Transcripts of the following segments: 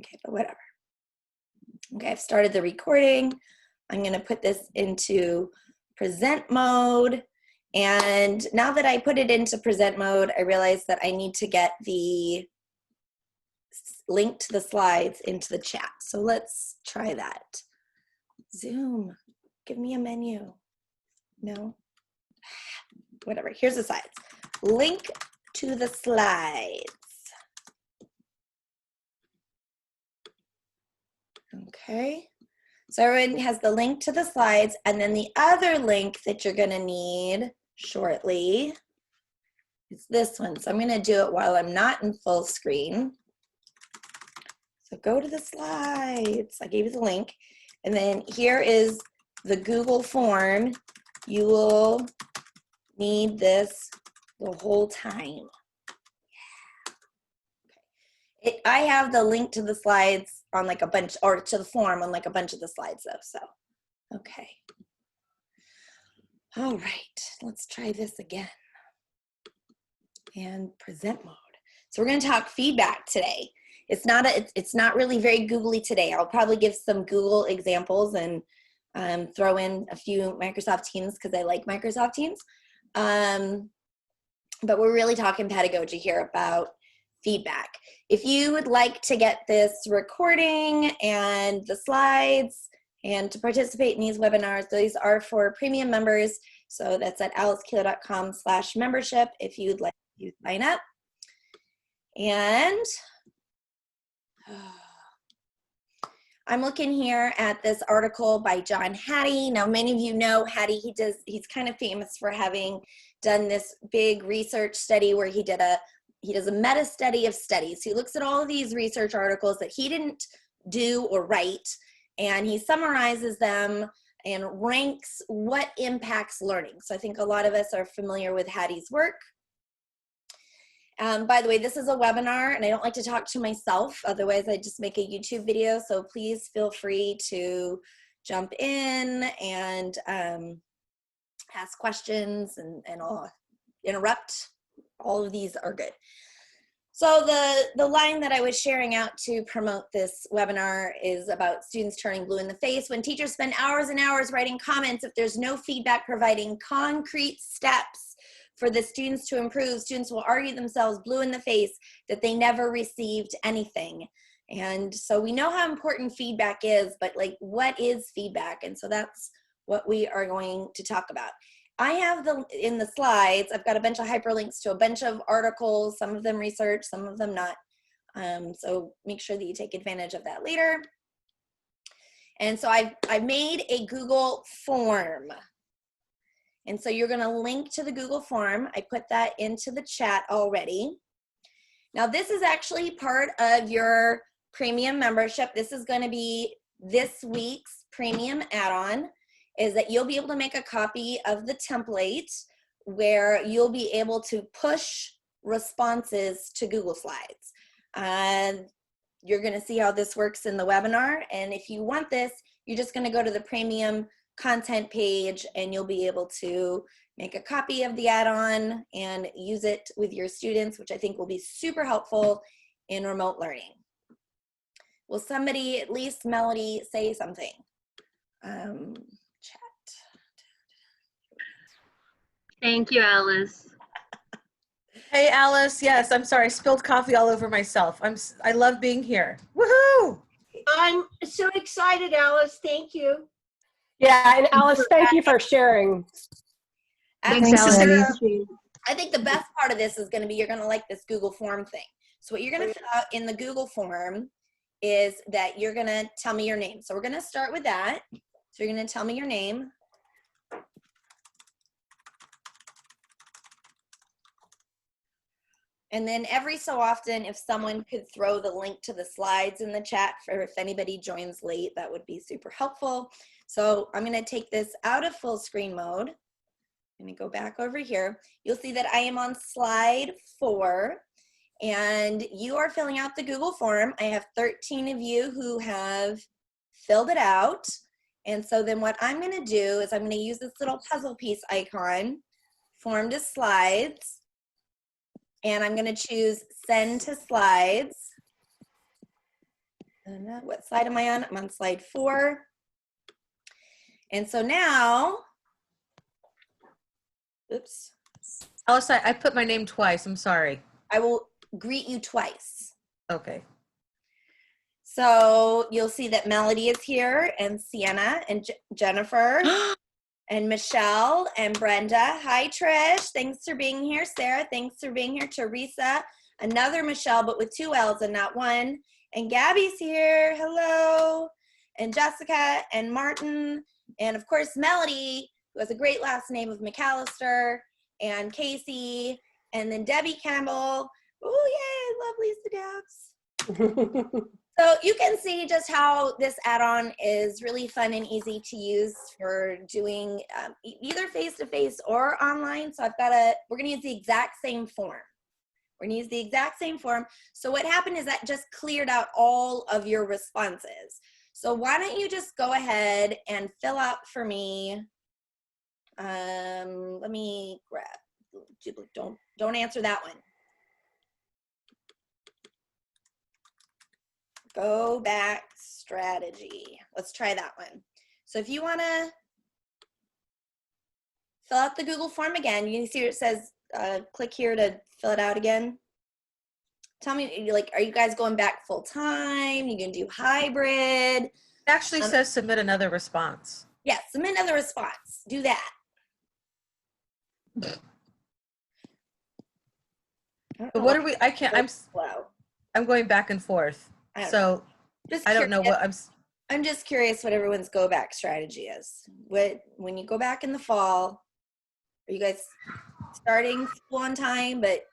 Okay, but whatever. Okay, I've started the recording. I'm going to put this into present mode. And now that I put it into present mode, I realize that I need to get the link to the slides into the chat. So let's try that. Zoom, give me a menu. No, whatever. Here's the slides. Link to the slides. Okay. So everyone has the link to the slides, and then the other link that you're going to need shortly is this one. So I'm going to do it while I'm not in full screen. So go to the slides. I gave you the link. And then here is the Google form. You will need this the whole time. I have the link to the slides on like a bunch, or to the form on like a bunch of the slides though, so, okay. All right, let's try this again. And present mode. So we're gonna talk feedback today. It's not really very googly today. I'll probably give some Google examples and throw in a few Microsoft Teams because I like Microsoft Teams. But we're really talking pedagogy here about feedback. If you would like to get this recording and the slides and to participate in these webinars, these are for premium members. So that's at alicekeeler.com/membership if you'd like to sign up. And I'm looking here at this article by John Hattie. Now, many of you know Hattie. He's kind of famous for having done this big research study where he does a meta study of studies. He looks at all of these research articles that he didn't do or write, and he summarizes them and ranks what impacts learning. So I think a lot of us are familiar with Hattie's work. By the way, this is a webinar, and I don't like to talk to myself. Otherwise, I just make a YouTube video. So please feel free to jump in and ask questions and I'll interrupt. All of these are good. So the line that I was sharing out to promote this webinar is about students turning blue in the face. When teachers spend hours and hours writing comments, if there's no feedback providing concrete steps for the students to improve, students will argue themselves blue in the face that they never received anything. And so we know how important feedback is, but like, what is feedback? And so that's what we are going to talk about. I have in the slides, I've got a bunch of hyperlinks to a bunch of articles, some of them research, some of them not. So make sure that you take advantage of that later. And so I've made a Google form. And so you're gonna link to the Google form. I put that into the chat already. Now this is actually part of your premium membership. This is gonna be this week's premium add-on, is that you'll be able to make a copy of the template where you'll be able to push responses to Google Slides. And you're gonna see how this works in the webinar. And if you want this, you're just gonna go to the premium content page and you'll be able to make a copy of the add-on and use it with your students, which I think will be super helpful in remote learning. Will somebody, at least Melody, say something? Chat. Thank you, Alice. Hey, Alice. Yes, I'm sorry. I spilled coffee all over myself. I love being here. Woohoo! I'm so excited, Alice. Thank you. Yeah, and Alice, thank you for sharing. Thanks, Alice. I think the best part of this is going to be, you're going to like this Google form thing. So what you're going to fill out in the Google form is that you're going to tell me your name. So we're going to start with that. So you're going to tell me your name. And then every so often, if someone could throw the link to the slides in the chat for if anybody joins late, that would be super helpful. So I'm going to take this out of full screen mode. I'm going to go back over here. You'll see that I am on slide 4, and you are filling out the Google form. I have 13 of you who have filled it out. And so then what I'm going to do is I'm going to use this little puzzle piece icon, form to slides. And I'm going to choose send to slides. And, what slide am I on? I'm on slide 4. And so now, oops, Alice, I put my name twice. I'm sorry. I will greet you twice. Okay. So you'll see that Melody is here, and Sienna, and Jennifer, and Michelle, and Brenda. Hi, Trish. Thanks for being here. Sarah, thanks for being here. Teresa, another Michelle, but with 2 L's and not 1. And Gabby's here. Hello. And Jessica, and Martin, and of course, Melody, who has a great last name of McAllister, and Casey, and then Debbie Campbell. Oh, yay, I love Lisa Dabbs. So you can see just how this add-on is really fun and easy to use for doing either face-to-face or online. So we're gonna use the exact same form. We're gonna use the exact same form. So what happened is that just cleared out all of your responses. So why don't you just go ahead and fill out for me. Let me grab, don't answer that one. Go back strategy. Let's try that one. So if you want to fill out the Google form again, you can see where it says click here to fill it out again. Tell me, like, are you guys going back full time? You gonna do hybrid? It actually says submit another response. Yes, submit another response. Do that. But what are we? I can't. Slow. I'm going back and forth. So I don't know what I'm just curious what everyone's go back strategy is. When you go back in the fall, are you guys starting school on time but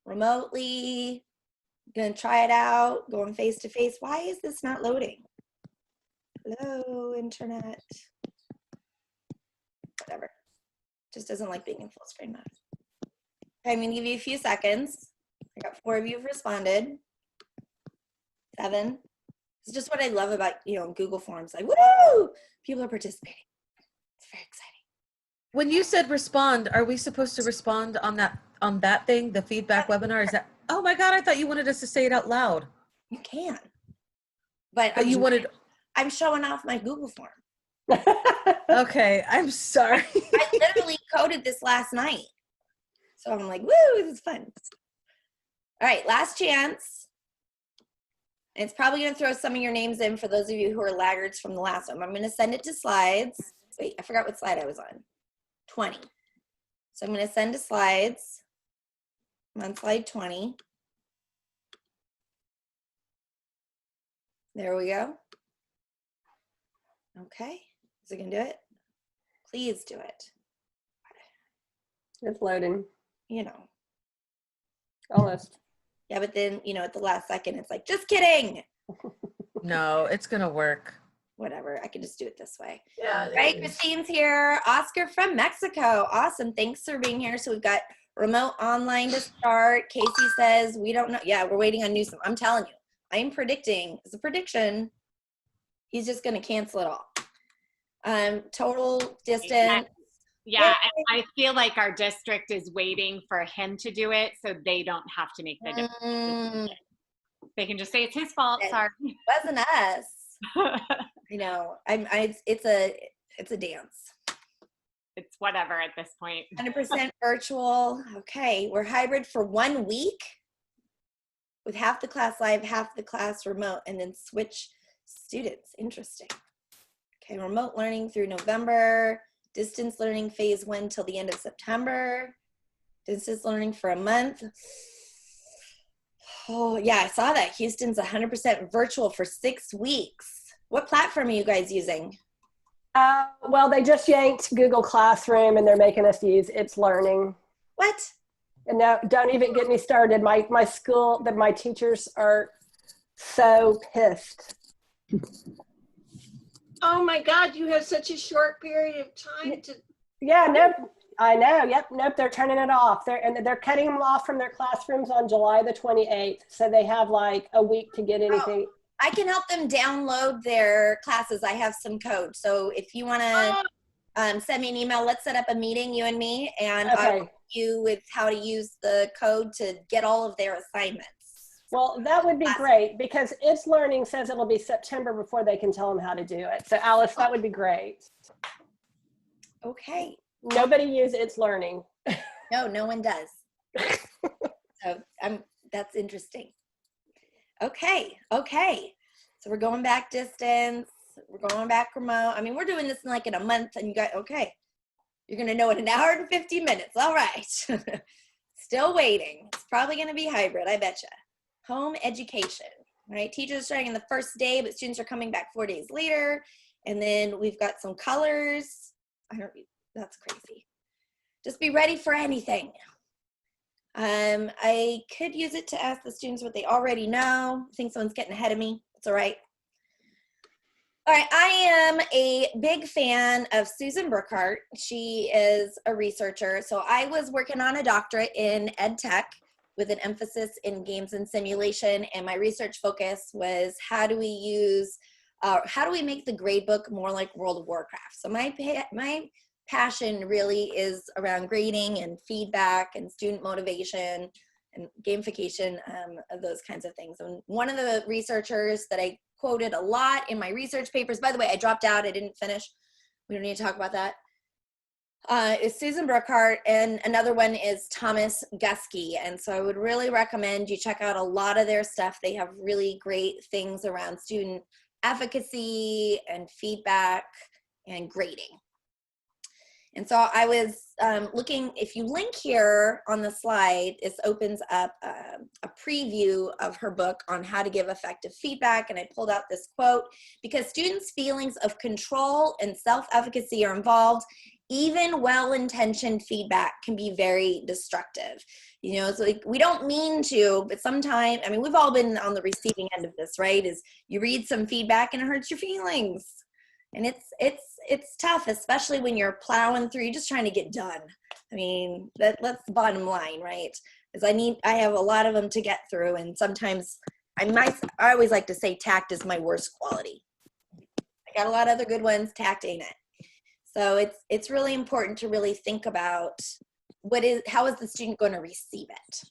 remotely? Gonna try it out, going face to face? Why is this not loading? Hello, internet. Whatever. Just doesn't like being in full screen mode. Okay, I'm gonna give you a few seconds. I got 4 of you have responded. 7. It's just what I love about, Google Forms. Like, woo! People are participating. It's very exciting. When you said respond, are we supposed to respond on that thing, the feedback webinar? Is that, oh my God, I thought you wanted us to say it out loud. You can. But I'm showing off my Google Form. Okay, I'm sorry. I literally coded this last night. So I'm like, woo, this is fun. All right, last chance. And it's probably going to throw some of your names in for those of you who are laggards from the last one. I'm going to send it to slides. Wait, I forgot what slide I was on. 20. So I'm going to send to slides. I'm on slide 20. There we go. Okay. Is it going to do it? Please do it. It's loading. Almost. Yeah, but then, at the last second, it's like, just kidding. No, it's going to work. Whatever. I can just do it this way. Yeah. Right, Christine's here. Oscar from Mexico. Awesome. Thanks for being here. So we've got remote online to start. Casey says, we don't know. Yeah, we're waiting on Newsom. I'm telling you, I'm predicting, it's a prediction, he's just going to cancel it all. Total distance. Yeah, I feel like our district is waiting for him to do it so they don't have to make the difference. They can just say it's his fault. Sorry. It wasn't us. I know. It's a dance. It's whatever at this point. 100% virtual. Okay, we're hybrid for 1 week with half the class live, half the class remote, and then switch students. Interesting. Okay, remote learning through November. Distance learning phase 1 till the end of September. Distance learning for a month. Oh, yeah, I saw that. Houston's 100% virtual for 6 weeks. What platform are you guys using? Well, they just yanked Google Classroom and they're making us use It's Learning. What? And now, don't even get me started. My school, my teachers are so pissed. Oh my God, you have such a short period of time to. Yeah, nope. I know. Yep. Nope. They're turning it off. They're cutting them off from their classrooms on July the 28th. So they have like a week to get anything. Oh, I can help them download their classes. I have some code. So if you want to send me an email, let's set up a meeting, you and me, and I'll help you with how to use the code to get all of their assignments. Well, that would be great because It's Learning says it'll be September before they can tell them how to do it. So Alice, that would be great. Okay. Nobody use It's Learning. No, no one does. So that's interesting. Okay. So we're going back distance. We're going back remote. I mean, we're doing this in like in a month and you got, okay. You're going to know in an hour and 50 minutes. All right. Still waiting. It's probably going to be hybrid, I betcha. Home education, right? Teachers are starting on the first day, but students are coming back 4 days later. And then we've got some colors. That's crazy. Just be ready for anything. I could use it to ask the students what they already know. I think someone's getting ahead of me. It's all right. All right, I am a big fan of Susan Burkhart. She is a researcher. So I was working on a doctorate in ed tech with an emphasis in games and simulation. And my research focus was how do we make the gradebook more like World of Warcraft? So my passion really is around grading and feedback and student motivation and gamification of those kinds of things. And one of the researchers that I quoted a lot in my research papers, by the way, I dropped out, I didn't finish. We don't need to talk about that. Is Susan Burkhart, and another one is Thomas Guskey. And so I would really recommend you check out a lot of their stuff. They have really great things around student efficacy and feedback and grading. And so I was looking, if you link here on the slide, this opens up a preview of her book on how to give effective feedback. And I pulled out this quote, because students' feelings of control and self-efficacy are involved. Even well-intentioned feedback can be very destructive. You know, it's like we don't mean to, but sometimes, I mean, we've all been on the receiving end of this, right? Is you read some feedback and it hurts your feelings. And it's tough, especially when you're plowing through, you're just trying to get done. I mean, that's the bottom line, right? Because I have a lot of them to get through, and sometimes I always like to say tact is my worst quality. I got a lot of other good ones, tact ain't it. So it's really important to really think about how is the student going to receive it.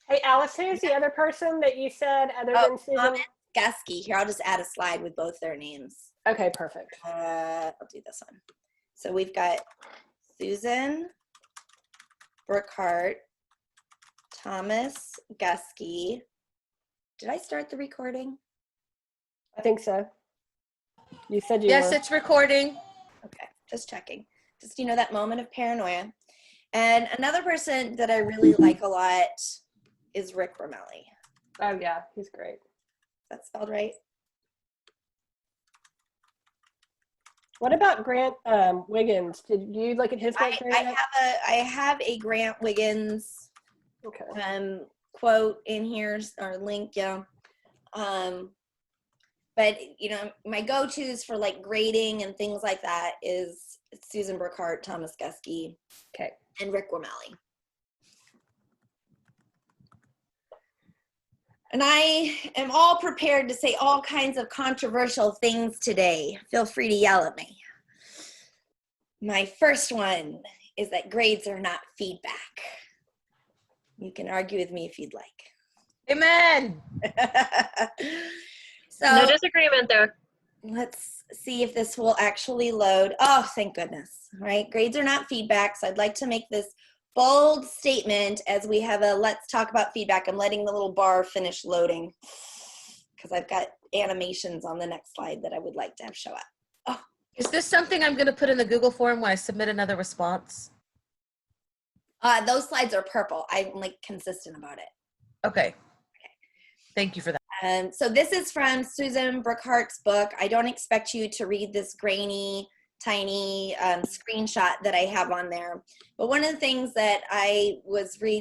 Hey, Alice, who's the other person that you said other than Susan? Thomas Guskey. Here, I'll just add a slide with both their names. Okay, perfect. I'll do this one. So we've got Susan Burkhart, Thomas Guskey. Did I start the recording? I think so. You said you Yes, were. it's recording. Okay, just checking. Just, that moment of paranoia. And another person that I really like a lot is Rick Romelli. Oh, yeah, he's great. Is that spelled right? What about Grant Wiggins? Did you look at his work? I have a Grant Wiggins Okay. quote in here, or link, yeah. But my go-tos for like grading and things like that is Susan Burkhart, Thomas Guskey, Okay, and Rick Romelli. And I am all prepared to say all kinds of controversial things today. Feel free to yell at me. My first one is that grades are not feedback. You can argue with me if you'd like. Amen. So No disagreement there. let's see if this will actually load. Oh, thank goodness. All right, grades are not feedback. So I'd like to make this bold statement as we have a let's talk about feedback. I'm letting the little bar finish loading because I've got animations on the next slide that I would like to have show up. Oh. Is this something I'm going to put in the Google form when I submit another response? Those slides are purple. I'm like consistent about it. Okay. Thank you for that. So this is from Susan Burkhart's book. I don't expect you to read this grainy, tiny screenshot that I have on there. But one of the things that I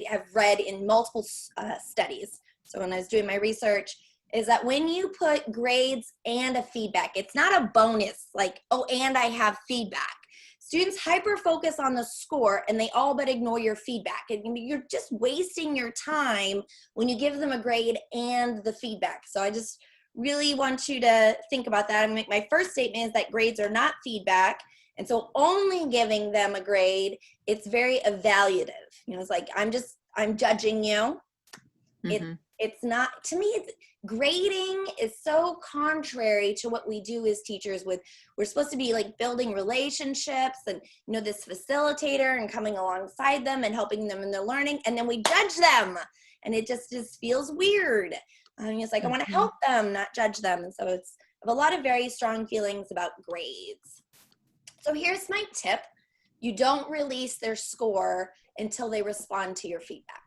have read in multiple studies, so when I was doing my research, is that when you put grades and a feedback, it's not a bonus like, oh, and I have feedback. Students hyper-focus on the score and they all but ignore your feedback. And you're just wasting your time when you give them a grade and the feedback. So I just really want you to think about that. My first statement is that grades are not feedback. And so only giving them a grade, it's very evaluative. It's like, I'm judging you. It's not, to me, it's, grading is so contrary to what we do as teachers. We're supposed to be like building relationships and, you know, this facilitator and coming alongside them and helping them in their learning, and then we judge them, and it just feels weird. It's like, I want to help them, not judge them. And so it's, I have a lot of very strong feelings about grades. So here's my tip. You don't release their score until they respond to your feedback.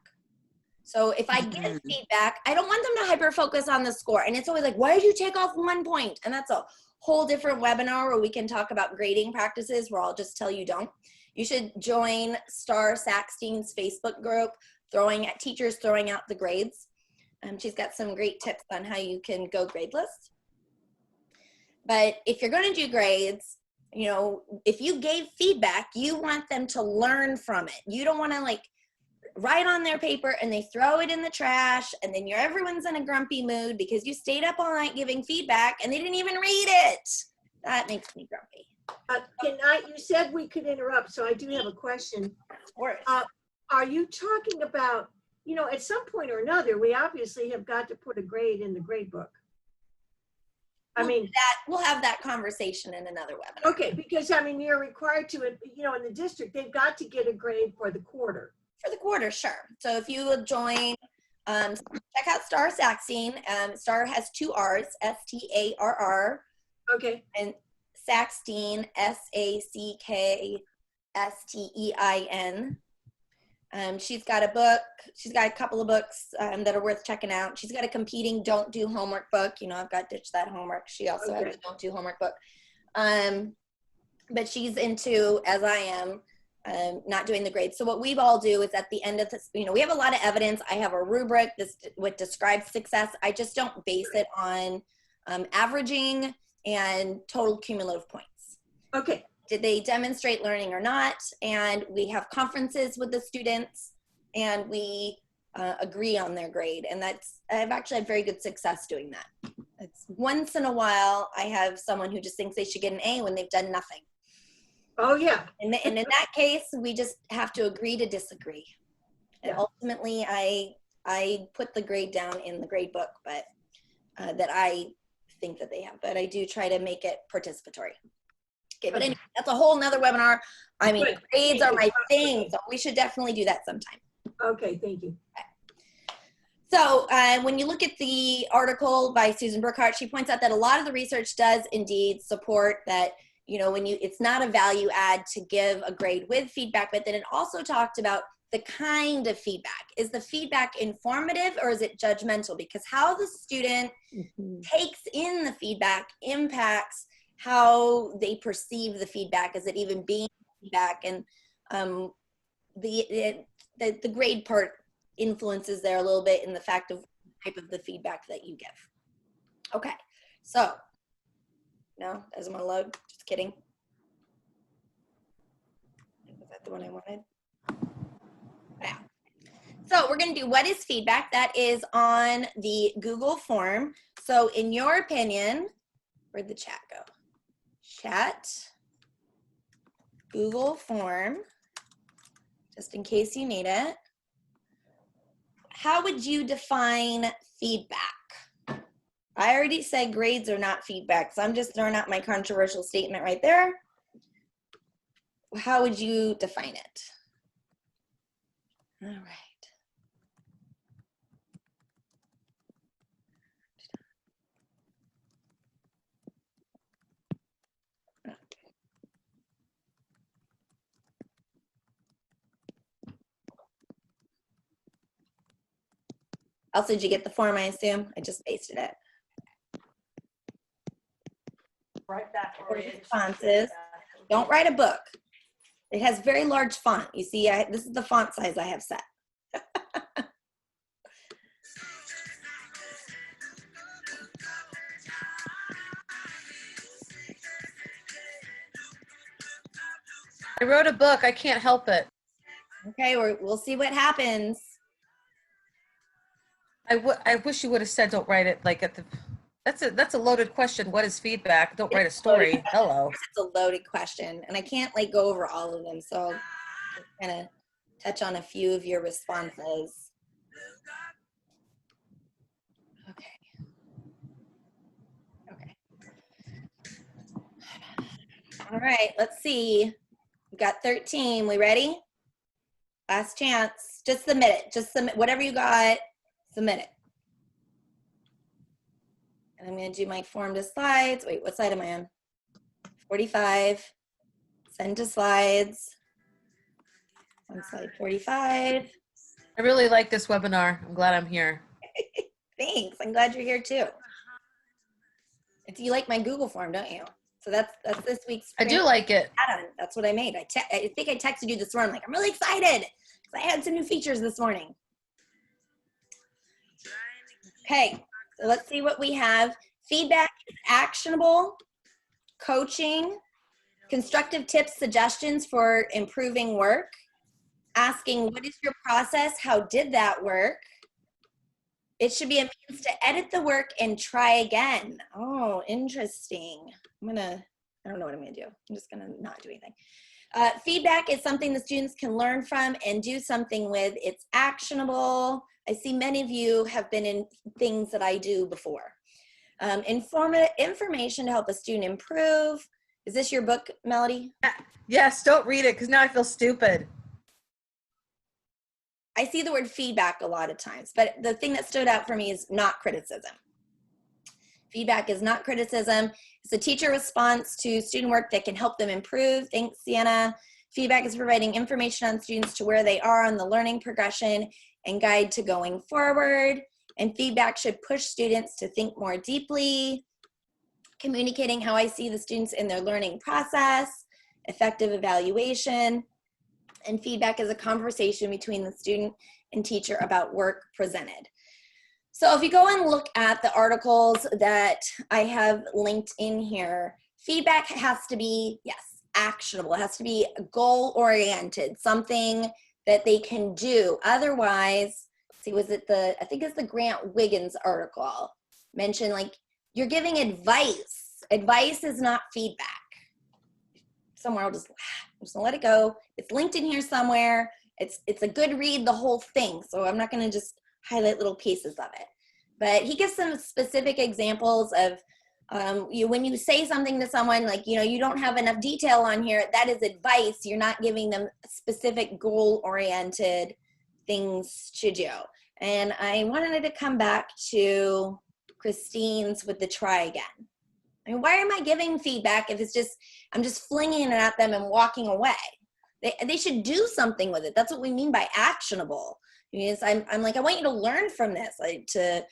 So if I give feedback, I don't want them to hyper focus on the score. And it's always like, why did you take off 1 point? And that's a whole different webinar where we can talk about grading practices, where I'll just tell you don't. You should join Star Saxton's Facebook group, teachers throwing out the grades. She's got some great tips on how you can go gradeless. But if you're going to do grades, you know, if you gave feedback, you want them to learn from it. You don't want to like write on their paper and they throw it in the trash, and then everyone's in a grumpy mood because you stayed up all night giving feedback and they didn't even read it. That makes me grumpy. You said we could interrupt, so I do have a question. Of course. Are you talking about, you know, at some point or another, we obviously have got to put a grade in the grade book? I mean, we'll have that conversation in another webinar. Okay, because I mean, you're required to, you know, in the district, they've got to get a grade for the quarter. For the quarter, sure. So if you would join, check out Star Saxton. Star has 2 R's, S-T-A-R-R. Okay. And Saxton, S-A-C-K-S-T-E-I-N. She's got a book. She's got a couple of books that are worth checking out. She's got a competing Don't Do Homework book. You know, I've got Ditch That Homework. She also has a Don't Do Homework book. But she's into, as I am, not doing the grades. So what we all do is at the end of this, you know, we have a lot of evidence. I have a rubric, what describes success. I just don't base it on averaging and total cumulative points. Okay. Did they demonstrate learning or not? And we have conferences with the students, and we agree on their grade. And I've actually had very good success doing that. It's once in a while, I have someone who just thinks they should get an A when they've done nothing. Oh, yeah. And in that case, we just have to agree to disagree. And ultimately, I put the grade down in the grade book, but that I think that they have. But I do try to make it participatory. Okay, but anyway, that's a whole nother webinar. I mean, grades are my thing, so we should definitely do that sometime. Okay, thank you. So when you look at the article by Susan Burkhart, she points out that a lot of the research does indeed support that, you know, it's not a value add to give a grade with feedback, but then it also talked about the kind of feedback. Is the feedback informative or is it judgmental? Because how the student takes in the feedback impacts how they perceive the feedback. Is it even being feedback? And the grade part influences there a little bit in the fact of type of the feedback that you give. Okay, so no, doesn't want to load. Just kidding. Was that the one I wanted? Yeah. So we're going to do what is feedback. That is on the Google form. So in your opinion, where'd the chat go? Chat, Google form, just in case you need it. How would you define feedback? I already said grades are not feedback, so I'm just throwing out my controversial statement right there. How would you define it? All right. Also, did you get the form, I assume? I just pasted it. Write that Responses. Don't write a book. It has very large font. You see, this is the font size I have set. I wrote a book. I can't help it. Okay, we'll see what happens. I wish you would have said don't write it like at the. That's a loaded question. What is feedback? Don't write a story. Hello. It's a loaded question, and I can't like go over all of them, so I'll kind of touch on a few of your responses. All right, let's see. We got 13. We ready? Last chance. Just submit it. Just submit whatever you got. Submit it. And I'm going to do my form to slides. Wait, what slide am I on? 45. Send to slides. On slide 45. I really like this webinar. I'm glad I'm here. Thanks. I'm glad you're here too. You like my Google form, don't you? So that's this week's. I do like it. add-on. That's what I made. I think I texted you this morning. Like, I'm really excited because I had some new features this morning. Okay, so let's see what we have. Feedback is actionable, coaching, constructive tips, suggestions for improving work, asking what is your process, how did that work? It should be a means to edit the work and try again. Oh, interesting. I don't know what I'm gonna do. I'm just gonna not do anything. Feedback is something the students can learn from and do something with. It's actionable. I see many of you have been in things that I do before. Information to help a student improve. Is this your book, Melody? Yes, don't read it because now I feel stupid. I see the word feedback a lot of times, but the thing that stood out for me is not criticism. Feedback is not criticism. It's a teacher response to student work that can help them improve. Thanks, Sienna. Feedback is providing information on students to where they are on the learning progression and guide to going forward. And feedback should push students to think more deeply, communicating how I see the students in their learning process, effective evaluation. And feedback is a conversation between the student and teacher about work presented. So if you go and look at the articles that I have linked in here, feedback has to be, yes, actionable. It has to be goal-oriented, something that they can do. Otherwise, see, I think it's the Grant Wiggins article, mentioned like, you're giving advice. Advice is not feedback. Somewhere I'm just gonna let it go. It's linked in here somewhere. It's a good read, the whole thing. So I'm not gonna just highlight little pieces of it. But he gives some specific examples of when you say something to someone, like, you don't have enough detail on here, that is advice. You're not giving them specific goal-oriented things to do. And I wanted to come back to Christine's with the try again. I mean, why am I giving feedback if I'm just flinging it at them and walking away? They should do something with it. That's what we mean by actionable. Because I'm like, I want you to learn from this, like to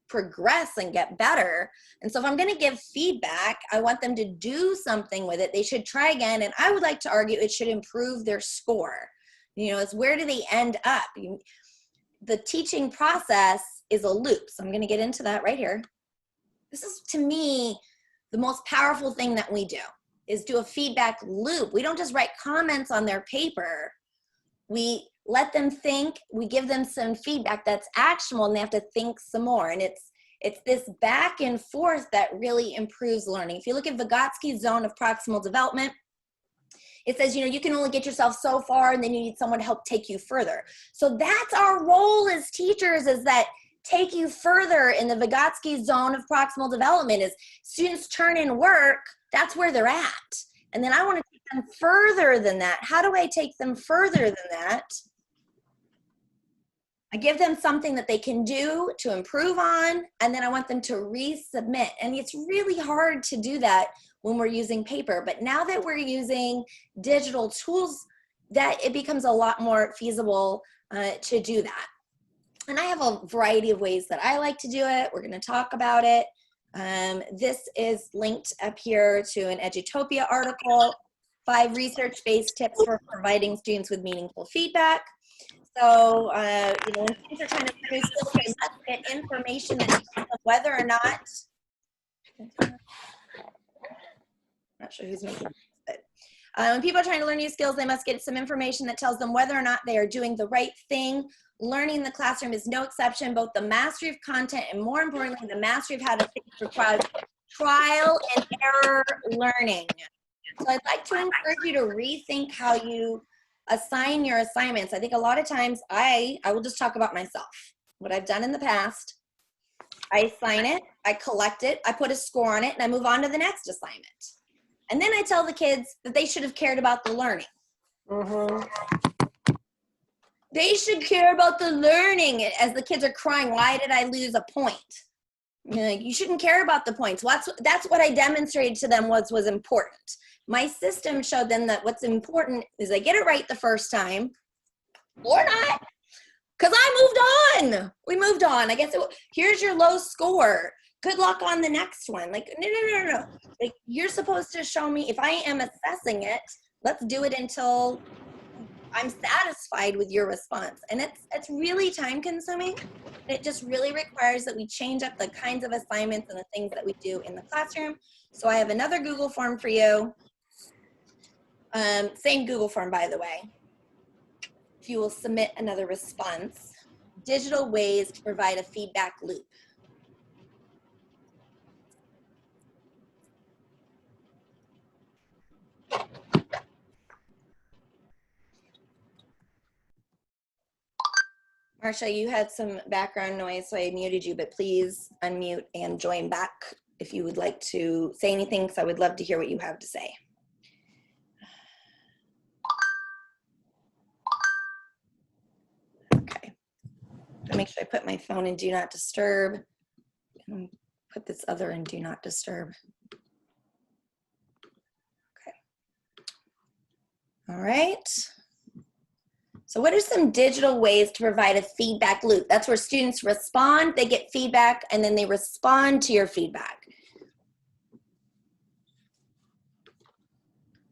progress and get better. And so if I'm going to give feedback, I want them to do something with it. They should try again. And I would like to argue it should improve their score. It's where do they end up? The teaching process is a loop. So I'm going to get into that right here. This is, to me, the most powerful thing that we do is do a feedback loop. We don't just write comments on their paper. We let them think, we give them some feedback that's actionable, and they have to think some more. And it's this back and forth that really improves learning. If you look at Vygotsky's zone of proximal development, it says, you can only get yourself so far, and then you need someone to help take you further. So that's our role as teachers, is that take you further in the Vygotsky zone of proximal development. Is students turn in work, that's where they're at. And then I want to take them further than that. How do I take them further than that? I give them something that they can do to improve on, and then I want them to resubmit. And it's really hard to do that when we're using paper. But now that we're using digital tools, that it becomes a lot more feasible to do that. And I have a variety of ways that I like to do it. We're going to talk about it. This is linked up here to an Edutopia article, 5 research-based tips for providing students with meaningful feedback. So, when students are trying to produce skills, they must get information that tells them whether or not, not sure who's making this, but when people are trying to learn new skills, they must get some information that tells them whether or not they are doing the right thing. Learning in the classroom is no exception. Both the mastery of content and, more importantly, the mastery of how to think requires trial and error learning. So I'd like to encourage you to rethink how you assign your assignments. I think a lot of times I will just talk about myself. What I've done in the past, I assign it, I collect it, I put a score on it, and I move on to the next assignment. And then I tell the kids that they should have cared about the learning. Mm-hmm. They should care about the learning. As the kids are crying, why did I lose a point? You're like, you shouldn't care about the points. That's what I demonstrated to them was important. My system showed them that what's important is they get it right the first time or not, because I moved on. We moved on. I guess here's your low score. Good luck on the next one. Like, no. Like, you're supposed to show me, if I am assessing it, let's do it until I'm satisfied with your response. And it's really time consuming. It just really requires that we change up the kinds of assignments and the things that we do in the classroom. So I have another Google form for you. Same Google form, by the way. If you will submit another response. Digital ways to provide a feedback loop. Marsha, you had some background noise, so I muted you, but please unmute and join back if you would like to say anything, because I would love to hear what you have to say. Okay. I'll make sure I put my phone in Do Not Disturb. And put this other in Do Not Disturb. Okay. All right. So what are some digital ways to provide a feedback loop? That's where students respond, they get feedback, and then they respond to your feedback.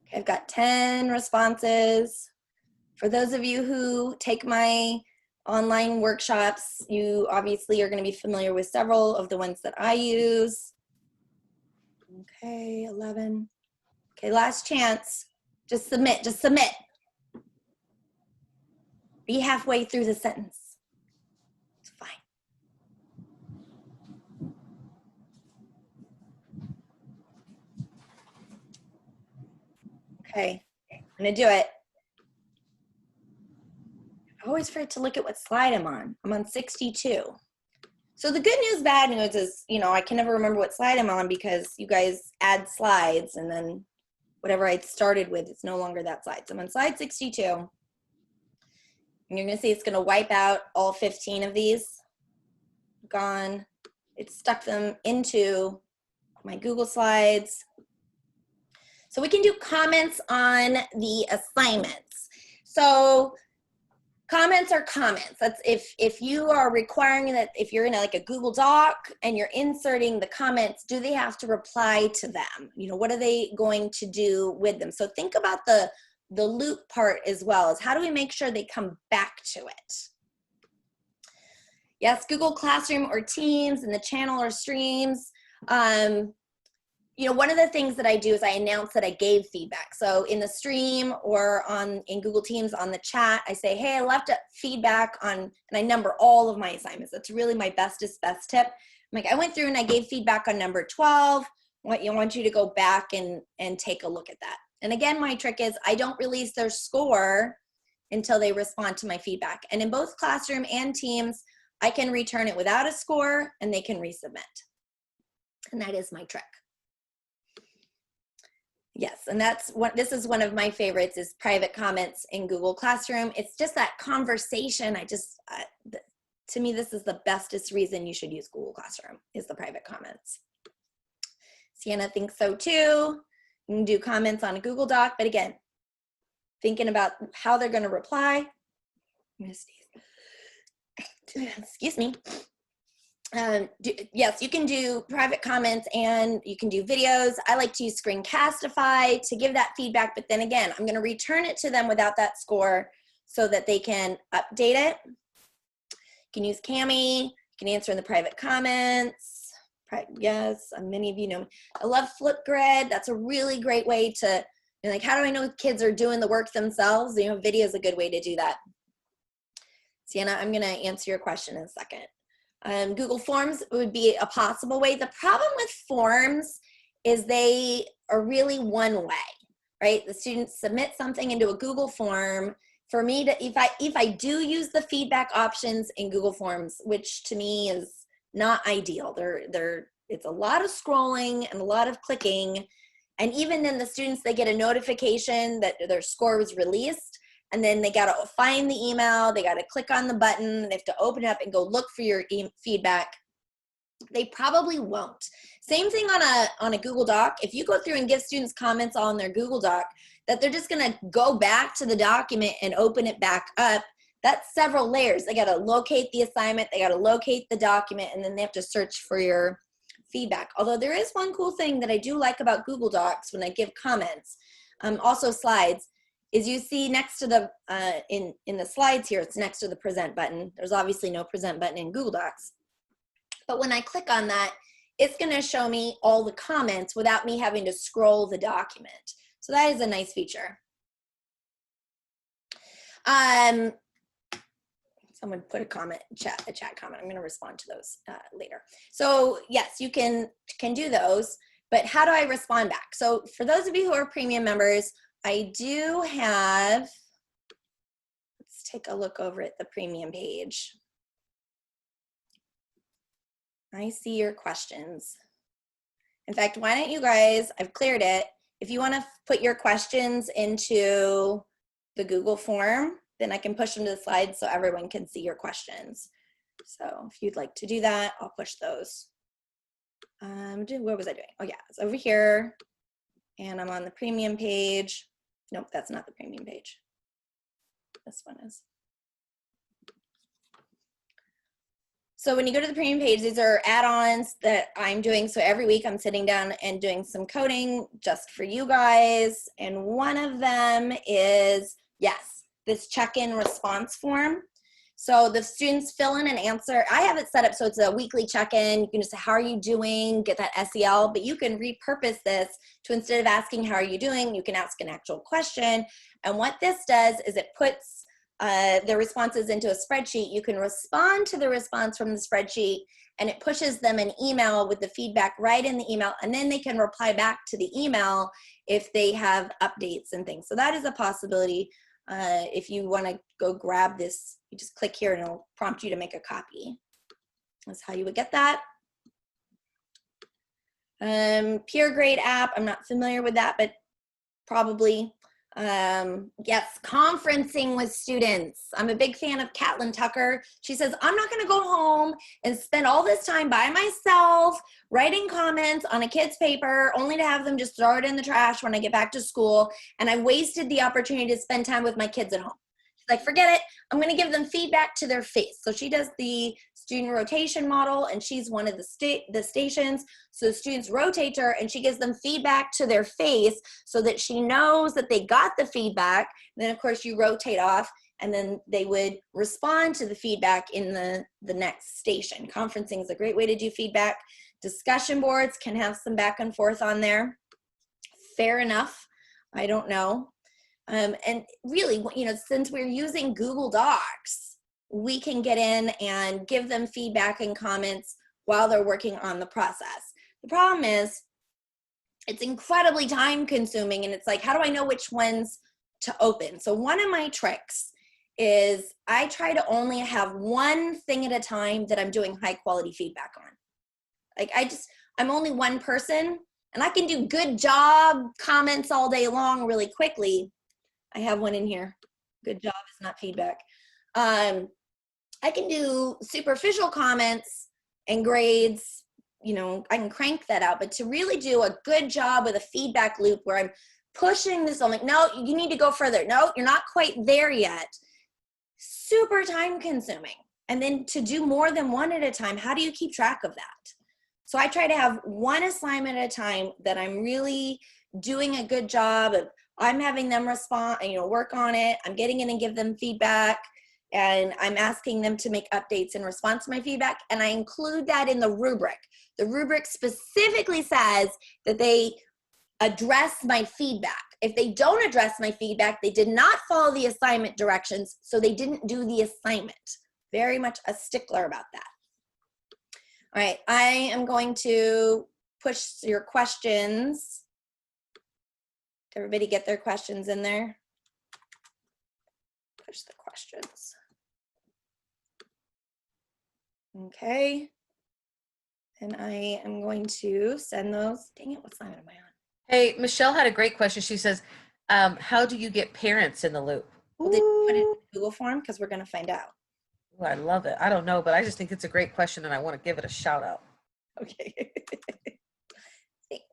Okay, I've got 10 responses. For those of you who take my online workshops, you obviously are going to be familiar with several of the ones that I use. Okay, 11. Okay, last chance. Just submit, just submit. Be halfway through the sentence. It's fine. Okay, I'm gonna do it. I always forget to look at what slide I'm on. I'm on 62. So the good news, bad news is, you know, I can never remember what slide I'm on because you guys add slides and then whatever I started with, it's no longer that slide. So I'm on slide 62. And you're gonna see it's gonna wipe out all 15 of these. Gone. It stuck them into my Google Slides. So we can do comments on the assignments. So comments are comments. That's if you are requiring that, if you're in like a Google Doc and you're inserting the comments, do they have to reply to them? You know, what are they going to do with them? So think about the loop part as well, as how do we make sure they come back to it? Yes, Google Classroom or Teams in the channel or streams. You know, one of the things that I do is I announce that I gave feedback. So in the stream or in Google Teams on the chat, I say, hey, I left feedback on, and I number all of my assignments. That's really my bestest best tip. I'm like, I went through and I gave feedback on number 12. I want you to go back and take a look at that. And again, my trick is I don't release their score until they respond to my feedback. And in both Classroom and Teams, I can return it without a score and they can resubmit. And that is my trick. Yes, and this is one of my favorites is private comments in Google Classroom. It's just that conversation. To me, this is the bestest reason you should use Google Classroom is the private comments. Sienna thinks so too. You can do comments on a Google Doc, but again, thinking about how they're going to reply. Excuse me. Yes, you can do private comments and you can do videos. I like to use Screencastify to give that feedback, but then again, I'm going to return it to them without that score so that they can update it. You can use Cami. You can answer in the private comments. Yes, many of you know me. I love Flipgrid. That's a really great way to, like, how do I know kids are doing the work themselves? You know, video is a good way to do that. Sienna, I'm going to answer your question in a second. Google Forms would be a possible way. The problem with forms is they are really one way, right? The students submit something into a Google form. For me to, if I do use the feedback options in Google Forms, which to me is not ideal. It's a lot of scrolling and a lot of clicking, And even then the students, they get a notification that their score was released, and then they got to find the email, they got to click on the button, they have to open it up and go look for your feedback. They probably won't. Same thing on a Google Doc. If you go through and give students comments on their Google Doc, that they're just going to go back to the document and open it back up, that's several layers. They got to locate the assignment, they got to locate the document, and then they have to search for your feedback. Although there is one cool thing that I do like about Google Docs when I give comments, also slides, is you see next to the, in the slides here, it's next to the present button. There's obviously no present button in Google Docs. But when I click on that, it's going to show me all the comments without me having to scroll the document. So that is a nice feature. Someone put a comment, a chat comment. I'm going to respond to those later. So yes, you can do those, but how do I respond back? So for those of you who are premium members, I do have, let's take a look over at the premium page. I see your questions. In fact, why don't you guys, I've cleared it. If you want to put your questions into the Google form, then I can push them to the slides so everyone can see your questions. So if you'd like to do that, I'll push those. What was I doing? Oh yeah, it's over here. And I'm on the premium page. Nope, that's not the premium page. This one is. So when you go to the premium page, these are add-ons that I'm doing. So every week I'm sitting down and doing some coding just for you guys. And one of them is, yes, this check-in response form. So the students fill in an answer. I have it set up so it's a weekly check-in. You can just say, how are you doing? Get that SEL, but you can repurpose this to, instead of asking, how are you doing? You can ask an actual question. And what this does is it puts the responses into a spreadsheet. You can respond to the response from the spreadsheet, and it pushes them an email with the feedback right in the email, and then they can reply back to the email if they have updates and things. So that is a possibility. If you want to go grab this, you just click here and it'll prompt you to make a copy. That's how you would get that. Peer grade app, I'm not familiar with that, but probably. Yes, conferencing with students. I'm a big fan of Catlin Tucker. She says, I'm not going to go home and spend all this time by myself writing comments on a kid's paper only to have them just throw it in the trash when I get back to school, and I wasted the opportunity to spend time with my kids at home. She's like, forget it. I'm going to give them feedback to their face. So she does the student rotation model, and she's one of the stations. So the students rotate her, and she gives them feedback to their face so that she knows that they got the feedback. And then of course you rotate off, and then they would respond to the feedback in the next station. Conferencing is a great way to do feedback. Discussion boards can have some back and forth on there. Fair enough. I don't know. And really, you know, since we're using Google Docs, we can get in and give them feedback and comments while they're working on the process. The problem is it's incredibly time consuming, and it's like, how do I know which ones to open? So one of my tricks is I try to only have one thing at a time that I'm doing high quality feedback on. Like I'm only one person, and I can do good job comments all day long really quickly. I have one in here. Good job is not feedback. I can do superficial comments and grades, you know, I can crank that out, but to really do a good job with a feedback loop where I'm pushing this, I'm like, no, you need to go further. No, you're not quite there yet. Super time consuming. And then to do more than one at a time, how do you keep track of that? So I try to have one assignment at a time that I'm really doing a good job of. I'm having them respond, you know, work on it. I'm getting in and give them feedback, and I'm asking them to make updates in response to my feedback. And I include that in the rubric. The rubric specifically says that they address my feedback. If they don't address my feedback, they did not follow the assignment directions, so they didn't do the assignment. Very much a stickler about that. All right, I am going to push your questions. Did everybody get their questions in there? Push the questions. Okay. And I am going to send those. Dang it, what assignment am I on? Hey, Michelle had a great question. She says, how do you get parents in the loop? Well, did you put it in Google form? Because we're going to find out. Ooh, I love it. I don't know, but I just think it's a great question and I want to give it a shout out. Okay. Thanks.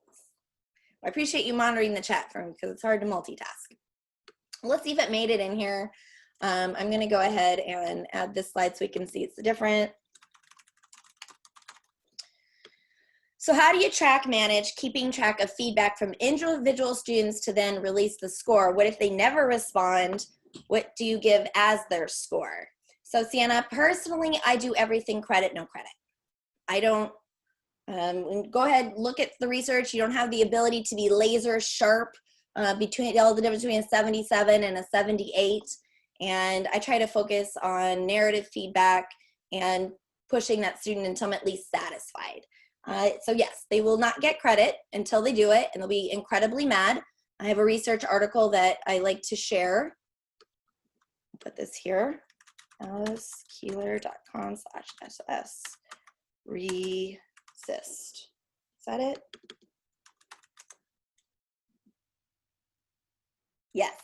I appreciate you monitoring the chat for me because it's hard to multitask. Let's see if it made it in here. I'm going to go ahead and add this slide so we can see it's different. So how do you manage keeping track of feedback from individual students to then release the score? What if they never respond? What do you give as their score? So Sienna, personally, I do everything credit, no credit. I don't, go ahead, look at the research. You don't have the ability to be laser sharp between all the difference between a 77 and a 78. And I try to focus on narrative feedback and pushing that student until I'm at least satisfied. So yes, they will not get credit until they do it, and they'll be incredibly mad. I have a research article that I like to share. Put this here, alicekeeler.com/ss resist. Is that it? Yes.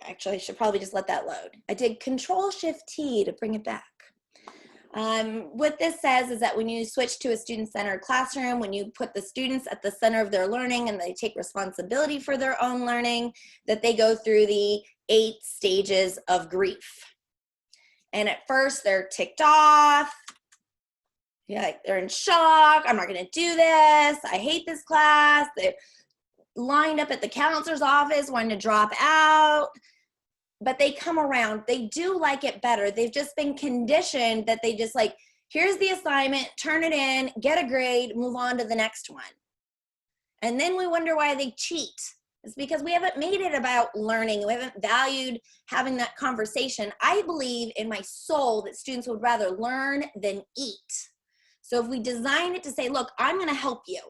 Actually, I should probably just let that load. I did Control-Shift-T to bring it back. What this says is that when you switch to a student-centered classroom, when you put the students at the center of their learning and they take responsibility for their own learning, that they go through the 8 stages of grief. And at first they're ticked off. Yeah, like they're in shock. I'm not going to do this. I hate this class. They're lined up at the counselor's office wanting to drop out. But they come around. They do like it better. They've just been conditioned that they just like, here's the assignment, turn it in, get a grade, move on to the next one. And then we wonder why they cheat. It's because we haven't made it about learning. We haven't valued having that conversation. I believe in my soul that students would rather learn than eat. So if we design it to say, look, I'm going to help you.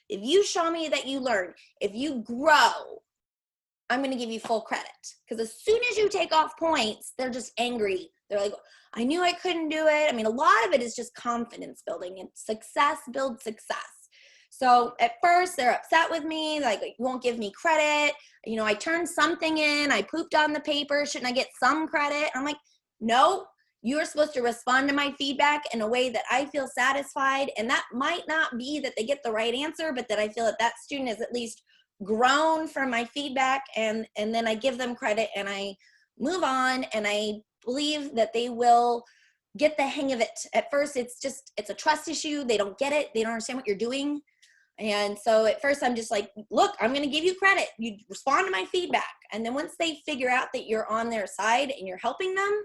If you show me that you learn, if you grow, I'm going to give you full credit. Because as soon as you take off points, they're just angry. They're like, I knew I couldn't do it. I mean, a lot of it is just confidence building, and success builds success. So at first they're upset with me, like, you won't give me credit. You know, I turned something in, I pooped on the paper. Shouldn't I get some credit? I'm like, no, you're supposed to respond to my feedback in a way that I feel satisfied. And that might not be that they get the right answer, but that I feel that that student is at least grown from my feedback, and then I give them credit and I move on, and I believe that they will get the hang of it. At first it's a trust issue. They don't get it. They don't understand what you're doing. And so at first I'm just like, look, I'm going to give you credit. You respond to my feedback. And then once they figure out that you're on their side and you're helping them,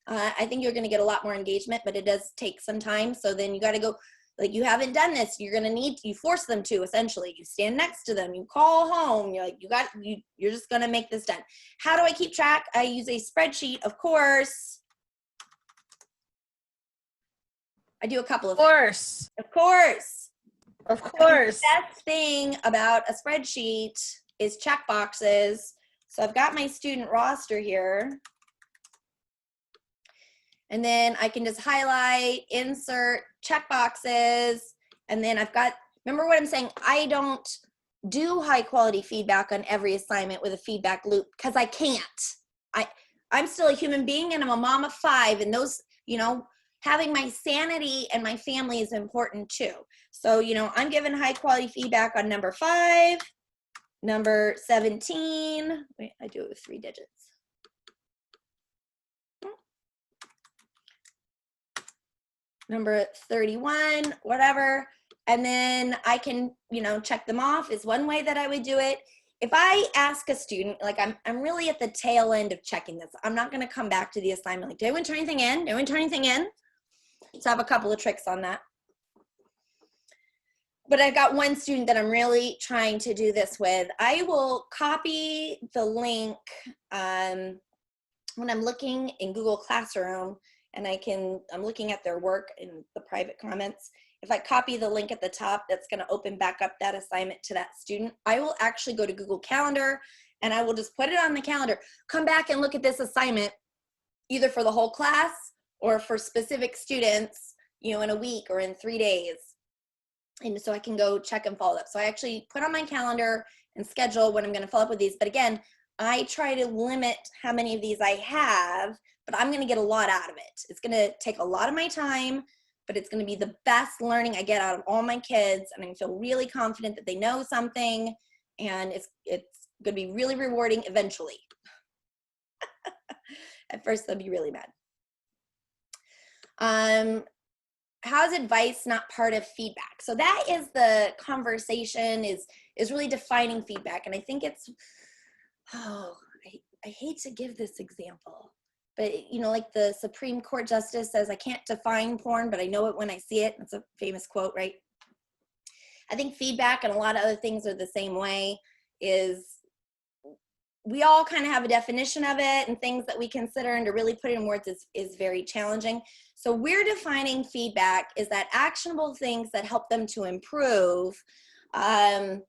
I think you're going to get a lot more engagement, but it does take some time. So then you got to go, like, you haven't done this. You're going to need, you force them to, essentially. You stand next to them, you call home. You're like, you're just going to make this done. How do I keep track? I use a spreadsheet, of course. I do a couple of things. Of course. Of course. The best thing about a spreadsheet is check boxes. So I've got my student roster here. And then I can just highlight, insert, check boxes. And then I've got, remember what I'm saying, I don't do high quality feedback on every assignment with a feedback loop because I can't. I'm still a human being and I'm a mom of 5, and those, you know, having my sanity and my family is important too. So, you know, I'm giving high quality feedback on number 5, number 17. Wait, I do it with 3 digits. Number 31, whatever. And then I can, you know, check them off is one way that I would do it. If I ask a student, like I'm really at the tail end of checking this. I'm not going to come back to the assignment like, did anyone turn anything in? Did anyone turn anything in? So I have a couple of tricks on that. But I've got one student that I'm really trying to do this with. I will copy the link when I'm looking in Google Classroom, and I'm looking at their work in the private comments. If I copy the link at the top, that's going to open back up that assignment to that student. I will actually go to Google Calendar and I will just put it on the calendar. Come back and look at this assignment, either for the whole class or for specific students, you know, in a week or in 3 days. and so I can go check and follow up. So I actually put on my calendar and schedule when I'm going to follow up with these. But again, I try to limit how many of these I have, but I'm going to get a lot out of it. It's going to take a lot of my time, but it's going to be the best learning I get out of all my kids. And I feel really confident that they know something, and it's going to be really rewarding eventually. At first, they'll be really mad. How's advice not part of feedback? So that is the conversation, is really defining feedback. And I think it's, I hate to give this example, but you know, like the Supreme Court justice says, I can't define porn, but I know it when I see it. That's a famous quote, right? I think feedback and a lot of other things are the same way. Is we all kind of have a definition of it, and things that we consider, and to really put it in words is very challenging. So we're defining feedback is that actionable things that help them to improve. I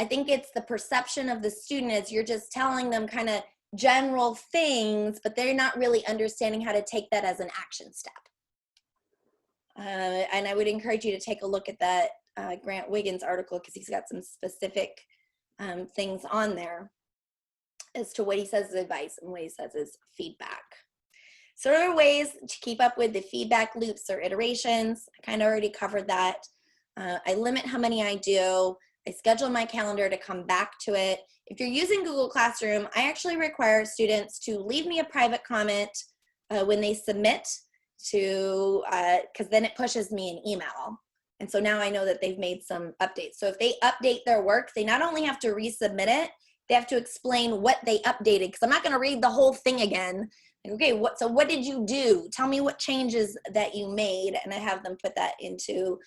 think it's the perception of the student as you're just telling them kind of general things, but they're not really understanding how to take that as an action step. And I would encourage you to take a look at that Grant Wiggins article, because he's got some specific things on there as to what he says is advice and what he says is feedback. So there are ways to keep up with the feedback loops or iterations. I kind of already covered that. I limit how many I do. I schedule my calendar to come back to it. If you're using Google Classroom, I actually require students to leave me a private comment when they submit to, because then it pushes me an email. And so now I know that they've made some updates. So if they update their work, they not only have to resubmit it, they have to explain what they updated, because I'm not going to read the whole thing again. Like, okay, so what did you do? Tell me what changes that you made, and I have them put that into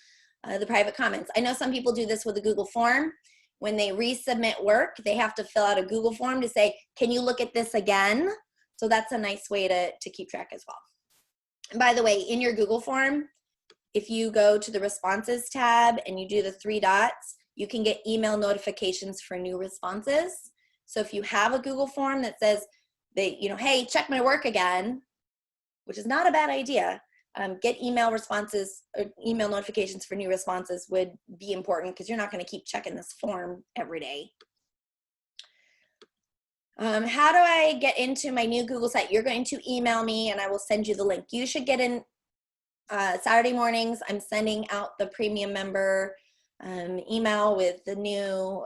the private comments. I know some people do this with a Google form. When they resubmit work, they have to fill out a Google form to say, can you look at this again? So that's a nice way to keep track as well. And by the way, in your Google form, if you go to the responses tab and you do the 3 dots, you can get email notifications for new responses. So if you have a Google form that says, hey, check my work again, which is not a bad idea, get email responses or email notifications for new responses would be important, because you're not going to keep checking this form every day. How do I get into my new Google site? You're going to email me and I will send you the link. You should get in Saturday mornings. I'm sending out the premium member email with the new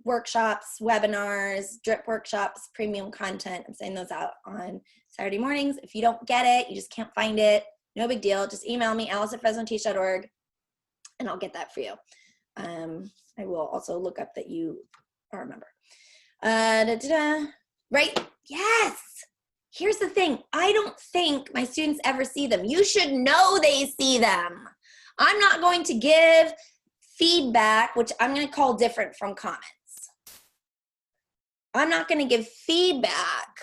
workshops, webinars, drip workshops, premium content. I'm sending those out on Saturday mornings. If you don't get it, you just can't find it, no big deal. Just email me, alice@fresnoteach.org, and I'll get that for you. I will also look up that you are a member. Right? Yes. Here's the thing. I don't think my students ever see them. You should know they see them. I'm not going to give feedback, which I'm going to call different from comments. I'm not going to give feedback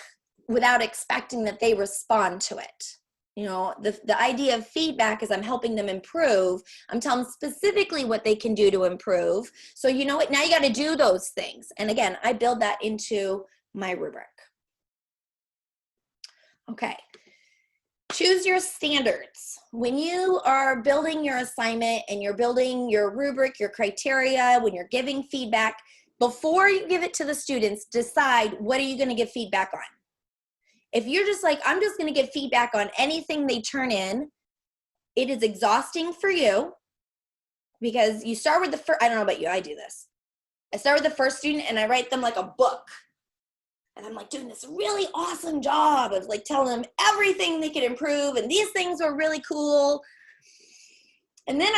without expecting that they respond to it. You know, the idea of feedback is I'm helping them improve. I'm telling them specifically what they can do to improve. So you know what, now you got to do those things. And again, I build that into my rubric. Okay. Choose your standards. When you are building your assignment and you're building your rubric, your criteria, when you're giving feedback, before you give it to the students, decide what are you going to give feedback on. If you're just like, I'm just going to give feedback on anything they turn in, it is exhausting for you, because you start with the first, I don't know about you, I do this. I start with the first student and I write them like a book. And I'm like doing this really awesome job of like telling them everything they could improve, and these things were really cool. And then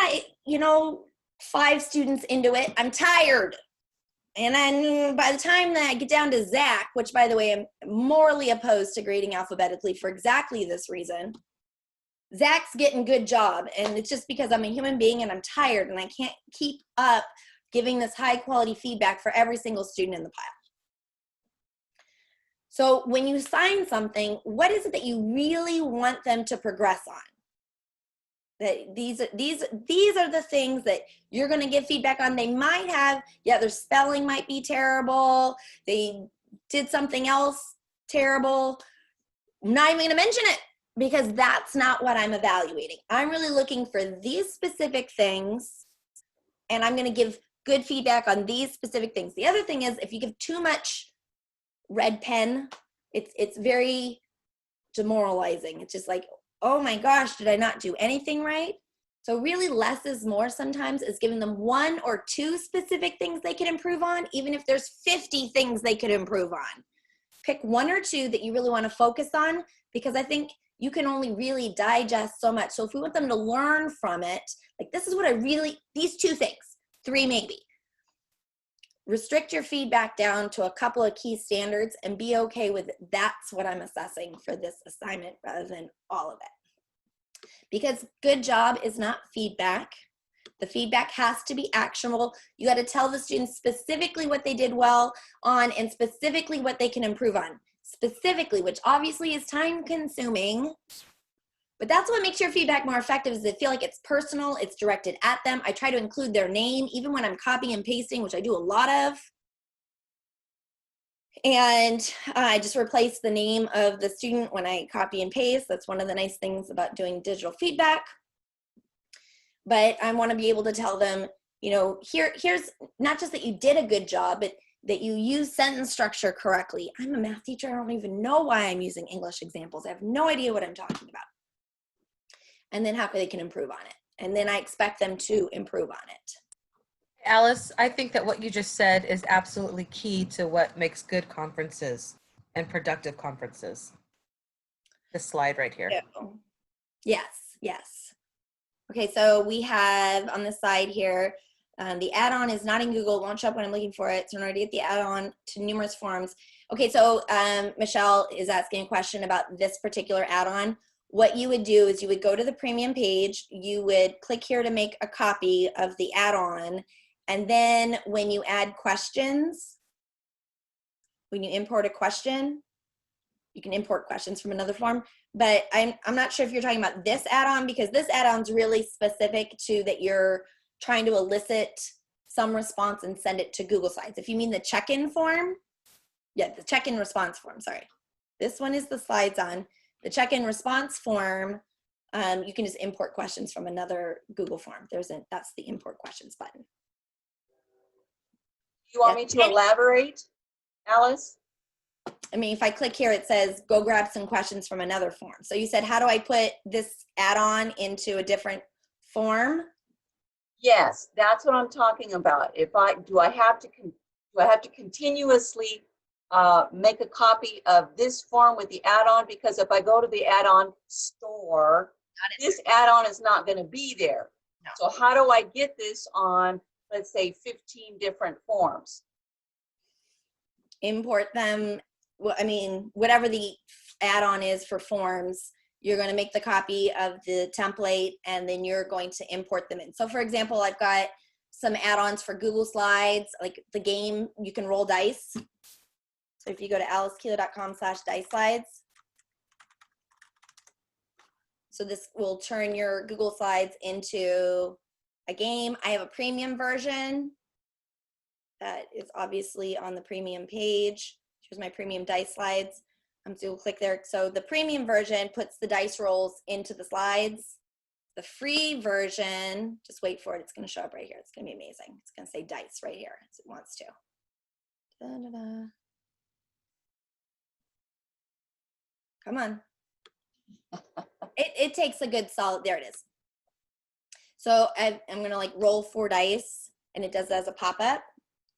5 students into it, I'm tired. And then by the time that I get down to Zach, which by the way, I'm morally opposed to grading alphabetically for exactly this reason, Zach's getting good job. And it's just because I'm a human being and I'm tired and I can't keep up giving this high quality feedback for every single student in the pile. So when you assign something, what is it that you really want them to progress on? That these are the things that you're going to give feedback on. They might have, their spelling might be terrible. They did something else terrible. I'm not even going to mention it, because that's not what I'm evaluating. I'm really looking for these specific things and I'm going to give good feedback on these specific things. The other thing is if you give too much red pen, it's very demoralizing. It's just like, oh my gosh, did I not do anything right? So really less is more sometimes, is giving them 1 or 2 specific things they can improve on, even if there's 50 things they could improve on. Pick 1 or 2 that you really want to focus on, because I think you can only really digest so much. So if we want them to learn from it, like this is what these 2 things, 3 maybe. Restrict your feedback down to a couple of key standards and be okay with that's what I'm assessing for this assignment rather than all of it. Because good job is not feedback. The feedback has to be actionable. You got to tell the students specifically what they did well on and specifically what they can improve on. Specifically, which obviously is time consuming, but that's what makes your feedback more effective, is they feel like it's personal, it's directed at them. I try to include their name, even when I'm copying and pasting, which I do a lot of. And I just replace the name of the student when I copy and paste. That's one of the nice things about doing digital feedback. But I want to be able to tell them, you know, here's not just that you did a good job, but that you use sentence structure correctly. I'm a math teacher. I don't even know why I'm using English examples. I have no idea what I'm talking about. And then how they can improve on it. And then I expect them to improve on it. Alice, I think that what you just said is absolutely key to what makes good conferences and productive conferences. This slide right here. Yes, yes. Okay, so we have on the side here, the add-on is not in Google, won't show up when I'm looking for it, so in order to get the add-on to numerous forms. Okay, so Michelle is asking a question about this particular add-on. What you would do is you would go to the premium page, you would click here to make a copy of the add-on, and then when you add questions, when you import a question, you can import questions from another form, but I'm not sure if you're talking about this add-on, because this add-on is really specific to that you're trying to elicit some response and send it to Google Slides. If you mean the check-in form, yeah, the check-in response form, sorry. This one is the slides on. The check-in response form, you can just import questions from another Google form. That's the import questions button. You want me to elaborate, Alice? I mean, if I click here, it says, go grab some questions from another form. So you said, how do I put this add-on into a different form? Yes, that's what I'm talking about. Do I have to continuously make a copy of this form with the add-on? Because if I go to the add-on store, this add-on is not going to be there. No. So how do I get this on, let's say, 15 different forms? Import them. Well, I mean, whatever the add-on is for forms, you're going to make the copy of the template and then you're going to import them in. So for example, I've got some add-ons for Google Slides, like the game, you can roll dice. So if you go to alicekeeler.com/dice slides, so this will turn your Google Slides into a game. I have a premium version that is obviously on the premium page. Here's my premium dice slides. So we'll click there. So the premium version puts the dice rolls into the slides. The free version, just wait for it. It's going to show up right here. It's going to be amazing. It's going to say dice right here as it wants to. Da-da-da. Come on. It takes a good solid, there it is. So I'm going to like roll 4 dice and it does that as a pop-up.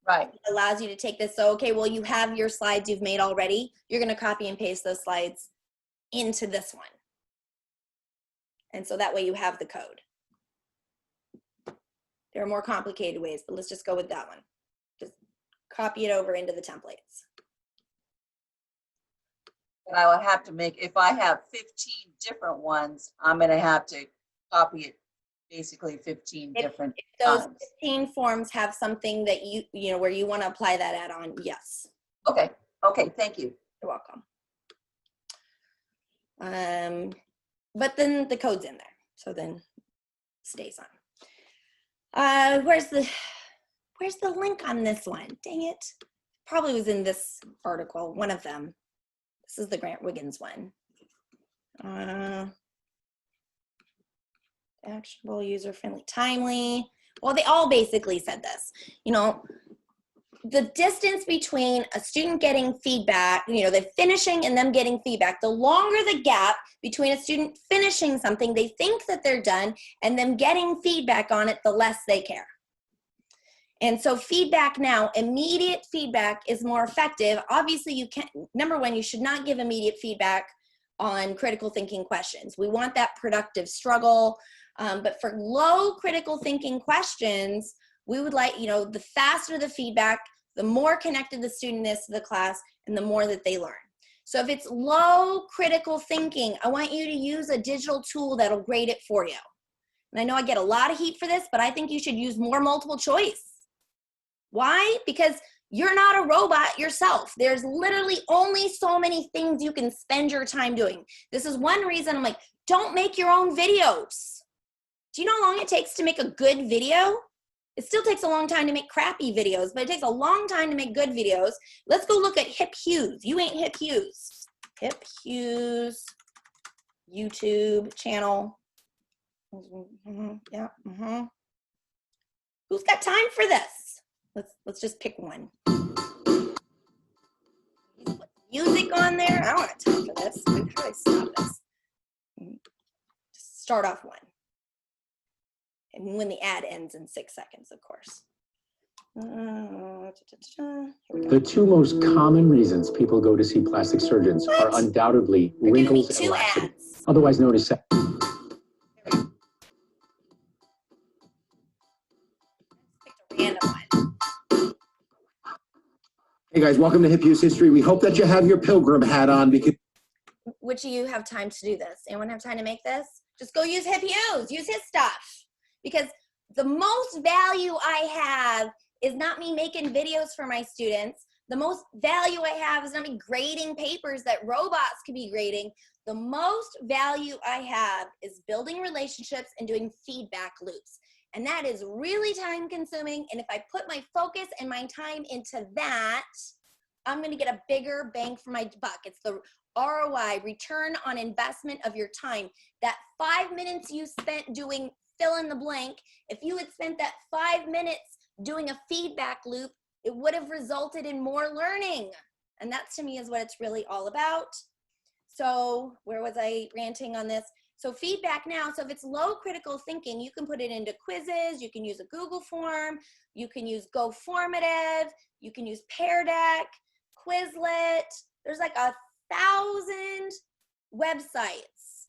Right. It allows you to take this. So, okay, well, you have your slides you've made already. You're going to copy and paste those slides into this one. And so that way you have the code. There are more complicated ways, but let's just go with that one. Just copy it over into the templates. And I would have to make, if I have 15 different ones, I'm going to have to copy it basically 15 different If those times. 15 forms have something that you know, where you want to apply that add-on, yes. Okay. Okay. Thank you. You're welcome. But then the code's in there, so then it stays on. Where's the link on this one? Dang it. Probably was in this article, one of them. This is the Grant Wiggins one. Actionable, user-friendly, timely. well, they all basically said this, you know, the distance between a student getting feedback, you know, the finishing and them getting feedback, the longer the gap between a student finishing something they think that they're done and them getting feedback on it, the less they care. And so feedback now, immediate feedback is more effective. Obviously you can't, number one, you should not give immediate feedback on critical thinking questions. We want that productive struggle. But for low critical thinking questions, we would like, you know, the faster the feedback, the more connected the student is to the class and the more that they learn. So if it's low critical thinking, I want you to use a digital tool that'll grade it for you. And I know I get a lot of heat for this, but I think you should use more multiple choice. Why? Because you're not a robot yourself. There's literally only so many things you can spend your time doing. This is one reason I'm like, don't make your own videos. Do you know how long it takes to make a good video? It still takes a long time to make crappy videos, but it takes a long time to make good videos. Let's go look at Hip Hughes. You ain't Hip Hughes. Hip Hughes YouTube channel. Yeah. Who's got time for this? Let's just pick one. Put music on there. I don't have time for this. How do I stop this? Just start off one. And when the ad ends in 6 seconds, of course. The two most common reasons people go to see plastic surgeons are undoubtedly wrinkles and laxity, otherwise known as Random one. Hey guys, welcome to Hip Use History. We hope that you have your pilgrim hat on because Which of you have time to do this? Anyone have time to make this? Just go use Hip Hughes. Use his stuff. Because the most value I have is not me making videos for my students. The most value I have is not me grading papers that robots could be grading. The most value I have is building relationships and doing feedback loops. And that is really time consuming. And if I put my focus and my time into that, I'm gonna get a bigger bang for my buck. It's the ROI, return on investment of your time. That 5 minutes you spent doing fill in the blank, if you had spent that 5 minutes doing a feedback loop, it would have resulted in more learning. And that to me is what it's really all about. So where was I ranting on this? So feedback now, so if it's low critical thinking, you can put it into quizzes, you can use a Google form, you can use Go Formative, you can use Pear Deck, Quizlet. There's like 1,000 websites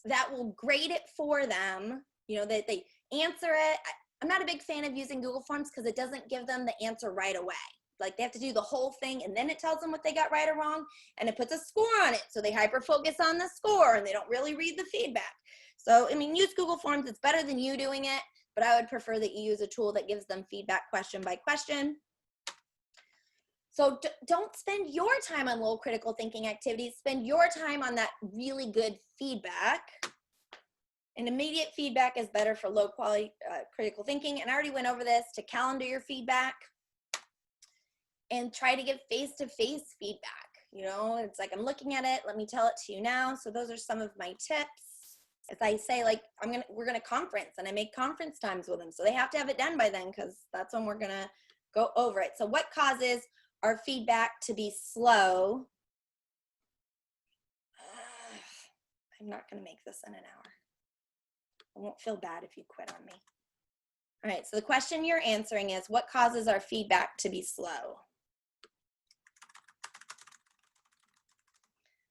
that will grade it for them. You know, that they answer it. I'm not a big fan of using Google Forms because it doesn't give them the answer right away. Like they have to do the whole thing and then it tells them what they got right or wrong and it puts a score on it. So they hyper focus on the score and they don't really read the feedback. So, I mean, use Google Forms. It's better than you doing it, but I would prefer that you use a tool that gives them feedback question by question. So don't spend your time on low critical thinking activities. Spend your time on that really good feedback. And immediate feedback is better for low quality critical thinking. And I already went over this, to calendar your feedback and try to give face-to-face feedback. You know, it's like, I'm looking at it, let me tell it to you now. So those are some of my tips. As I say, like, we're gonna conference and I make conference times with them. So they have to have it done by then because that's when we're gonna go over it. So what causes our feedback to be slow? I'm not gonna make this in an hour. I won't feel bad if you quit on me. All right, so the question you're answering is, what causes our feedback to be slow?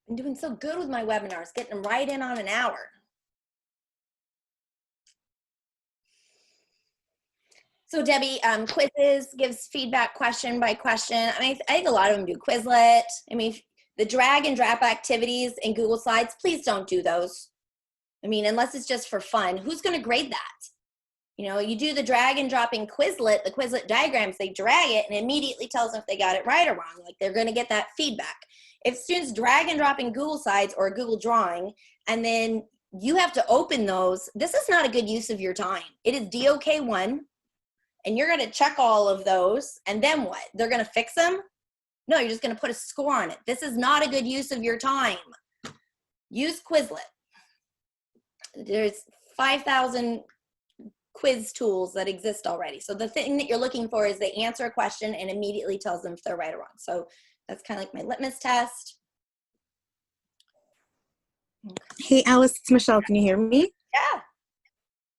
I'm doing so good with my webinars, getting them right in on an hour. So Debbie, quizzes gives feedback question by question. I mean, I think a lot of them do Quizlet. I mean, the drag and drop activities in Google Slides, please don't do those. I mean, unless it's just for fun, who's gonna grade that? You know, you do the drag and drop in Quizlet, the Quizlet diagrams, they drag it and it immediately tells them if they got it right or wrong. Like they're gonna get that feedback. If students drag and drop in Google Slides or a Google Drawing, and then you have to open those, this is not a good use of your time. It is DOK1, and you're gonna check all of those, and then what? They're gonna fix them? No, you're just gonna put a score on it. This is not a good use of your time. Use Quizlet. There's 5,000 quiz tools that exist already. So the thing that you're looking for is they answer a question and immediately tells them if they're right or wrong. So that's kind of like my litmus test. Hey, Alice, it's Michelle. Can you hear me? Yeah.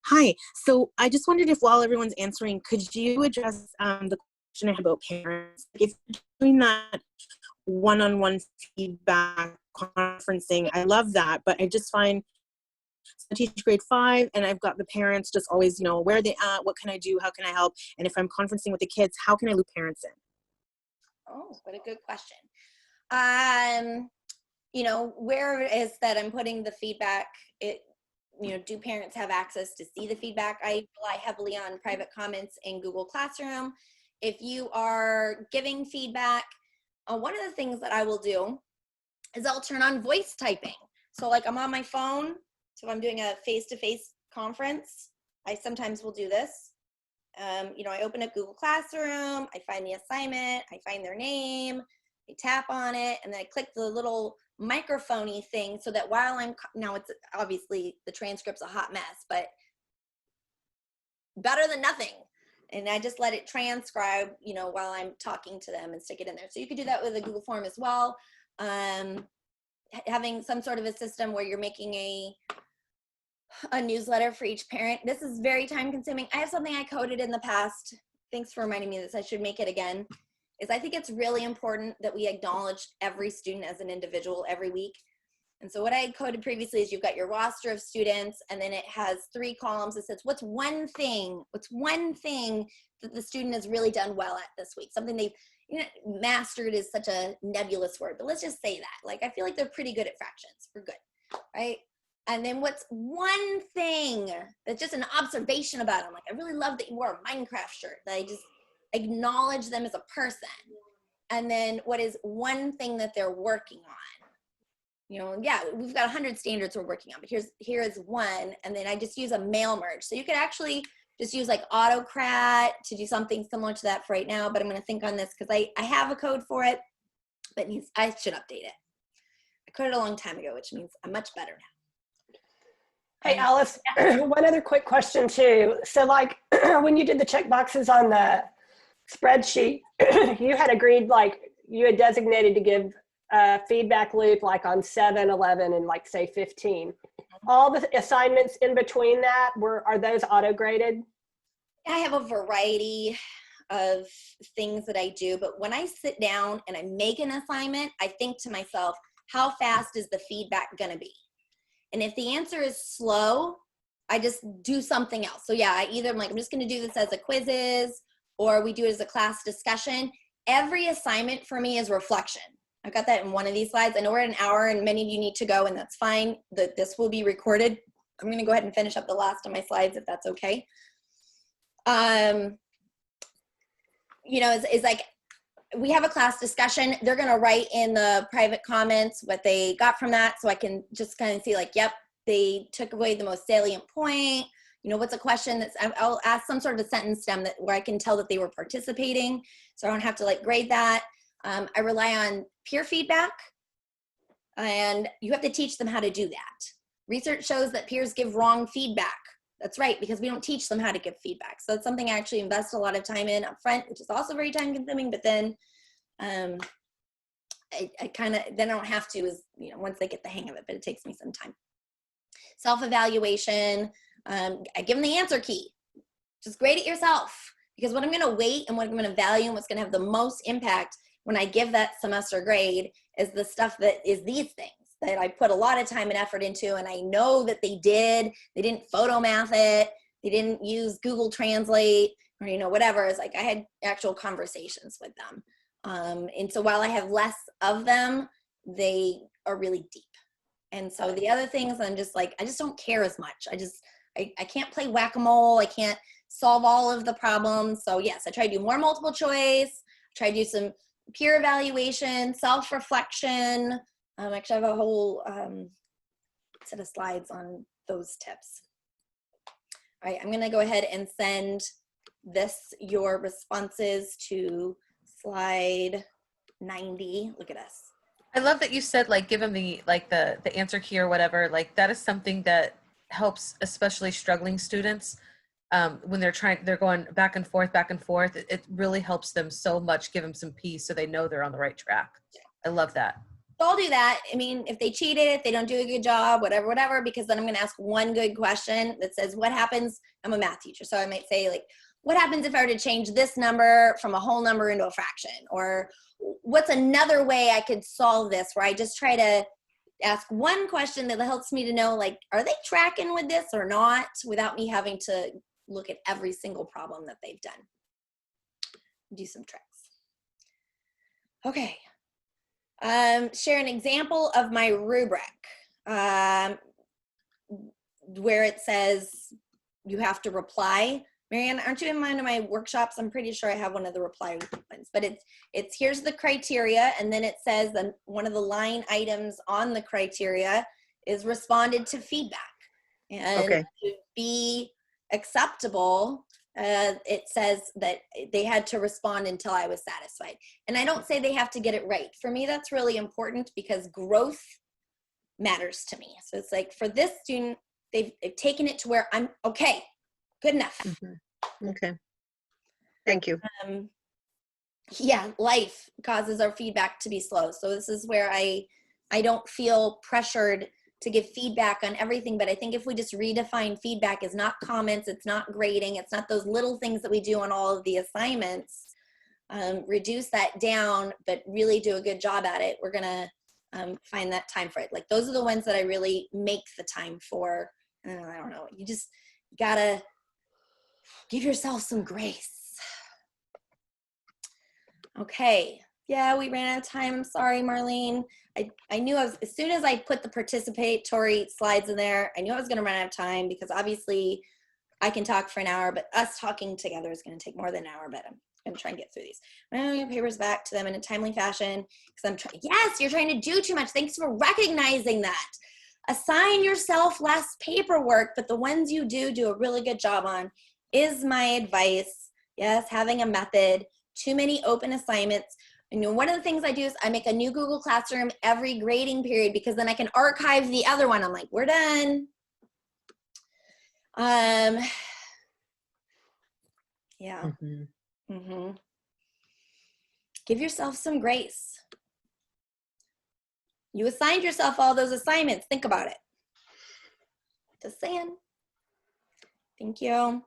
Hi. So I just wondered if while everyone's answering, could you address the question I had about parents? If you're doing that one-on-one feedback conferencing, I love that, but I just find I teach grade 5 and I've got the parents just always, where are they at? What can I do? How can I help? And if I'm conferencing with the kids, how can I loop parents in? Oh, what a good question. Where it is that I'm putting the feedback, do parents have access to see the feedback? I rely heavily on private comments in Google Classroom. If you are giving feedback, one of the things that I will do is I'll turn on voice typing. So like I'm on my phone, so if I'm doing a face-to-face conference, I sometimes will do this. I open up Google Classroom, I find the assignment, I find their name, I tap on it, and then I click the little microphone-y thing so that while now it's obviously the transcript's a hot mess, but better than nothing. And I just let it transcribe, while I'm talking to them and stick it in there. So you could do that with a Google form as well. Having some sort of a system where you're making a newsletter for each parent. This is very time consuming. I have something I coded in the past. Thanks for reminding me of this. I should make it again. I think it's really important that we acknowledge every student as an individual every week. And so what I had coded previously is you've got your roster of students, and then it has 3 columns that says, what's one thing that the student has really done well at this week? Something they've mastered is such a nebulous word, but let's just say that. Like, I feel like they're pretty good at fractions. We're good, right? And then what's one thing that's just an observation about them? Like, I really love that you wore a Minecraft shirt. That I just acknowledge them as a person. And then what is one thing that they're working on? Yeah, we've got 100 standards we're working on, but here is one. And then I just use a mail merge. So you could actually just use like Autocrat to do something similar to that for right now, but I'm going to think on this because I have a code for it, but I should update it. I coded it a long time ago, which means I'm much better now. Hey, Alice, one other quick question too. So like when you did the check boxes on the spreadsheet, you had agreed, like you had designated to give a feedback loop like on 7, 11, and like say 15. All the assignments in between that, are those auto-graded? I have a variety of things that I do, but when I sit down and I make an assignment, I think to myself, how fast is the feedback gonna be? And if the answer is slow, I just do something else. So yeah, I'm like, I'm just gonna do this as a quizzes, or we do it as a class discussion. Every assignment for me is reflection. I've got that in one of these slides. I know we're at an hour and many of you need to go, and that's fine. This will be recorded. I'm gonna go ahead and finish up the last of my slides if that's okay. It's like we have a class discussion. They're gonna write in the private comments what they got from that, so I can just kind of see like, yep, they took away the most salient point. What's a question I'll ask some sort of a sentence stem where I can tell that they were participating, so I don't have to like grade that. I rely on peer feedback, and you have to teach them how to do that. Research shows that peers give wrong feedback. That's right, because we don't teach them how to give feedback. So it's something I actually invest a lot of time in up front, which is also very time consuming, but then I don't have to once they get the hang of it, but it takes me some time. Self-evaluation, I give them the answer key. Just grade it yourself, because what I'm gonna weight and what I'm gonna value and what's gonna have the most impact when I give that semester grade is the stuff that is these things that I put a lot of time and effort into, and I know that they didn't photomath it, they didn't use Google Translate, or whatever. It's like I had actual conversations with them. And so while I have less of them, they are really deep. And so the other things, I'm just like, I just don't care as much. I can't play whack-a-mole. I can't solve all of the problems. So yes, I try to do more multiple choice, try to do some peer evaluation, self-reflection. Actually, I have a whole set of slides on those tips. All right, I'm gonna go ahead and send your responses to slide 90. Look at us. I love that you said like give them the answer key or whatever. Like that is something that helps especially struggling students when they're going back and forth, it really helps them so much, give them some peace so they know they're on the right track. I love that. So I'll do that. I mean, if they cheated, if they don't do a good job, whatever, because then I'm going to ask one good question that says, what happens? I'm a math teacher. So I might say, like, what happens if I were to change this number from a whole number into a fraction? Or what's another way I could solve this, where I just try to ask one question that helps me to know, like, are they tracking with this or not, without me having to look at every single problem that they've done. Do some tricks. Okay. Share an example of my rubric where it says you have to reply. Marianne, aren't you in one of my workshops? I'm pretty sure I have one of the reply ones, but it's here's the criteria, and then it says that one of the line items on the criteria is responded to feedback. And to be acceptable, it says that they had to respond until I was satisfied. And I don't say they have to get it right. For me, that's really important because growth matters to me. So it's like, for this student, they've taken it to where I'm okay, good enough. Mm-hmm. Okay. Thank you. Yeah, life causes our feedback to be slow. So this is where I don't feel pressured to give feedback on everything, but I think if we just redefine feedback as not comments, it's not grading, it's not those little things that we do on all of the assignments, reduce that down, but really do a good job at it, we're gonna find that time for it. Like, those are the ones that I really make the time for. And I don't know, you just gotta give yourself some grace. Okay, yeah, we ran out of time. I'm sorry, Marlene. I knew as soon as I put the participatory slides in there, I knew I was gonna run out of time, because obviously I can talk for an hour, but us talking together is gonna take more than an hour, but I'm gonna try and get through these. I'm gonna get papers back to them in a timely fashion, because I'm trying, yes, you're trying to do too much. Thanks for recognizing that. Assign yourself less paperwork, but the ones you do a really good job on is my advice. Yes, having a method, too many open assignments. You know, one of the things I do is I make a new Google Classroom every grading period, because then I can archive the other one. I'm like, we're done. Yeah. Give yourself some grace. You assigned yourself all those assignments. Think about it. Just saying. Thank you.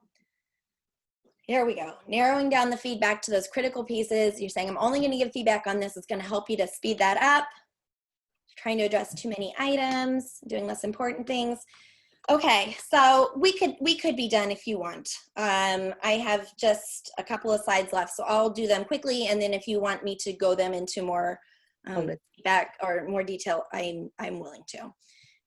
Here we go. Narrowing down the feedback to those critical pieces. You're saying, I'm only going to give feedback on this. It's going to help you to speed that up. Trying to address too many items, doing less important things. Okay, so we could be done if you want. I have just a couple of slides left, so I'll do them quickly, and then if you want me to go them into more feedback or more detail, I'm willing to.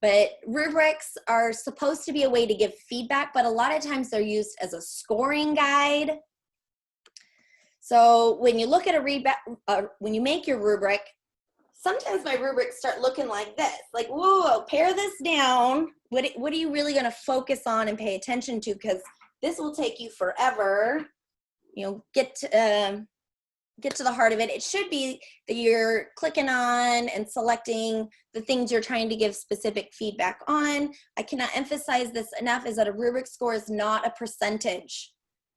But rubrics are supposed to be a way to give feedback, but a lot of times they're used as a scoring guide. So when you look at when you make your rubric, sometimes my rubrics start looking like this, like, whoa, pare this down. What are you really gonna focus on and pay attention to? Because this will take you forever. You know, get to the heart of it. It should be that you're clicking on and selecting the things you're trying to give specific feedback on. I cannot emphasize this enough, is that a rubric score is not a percentage.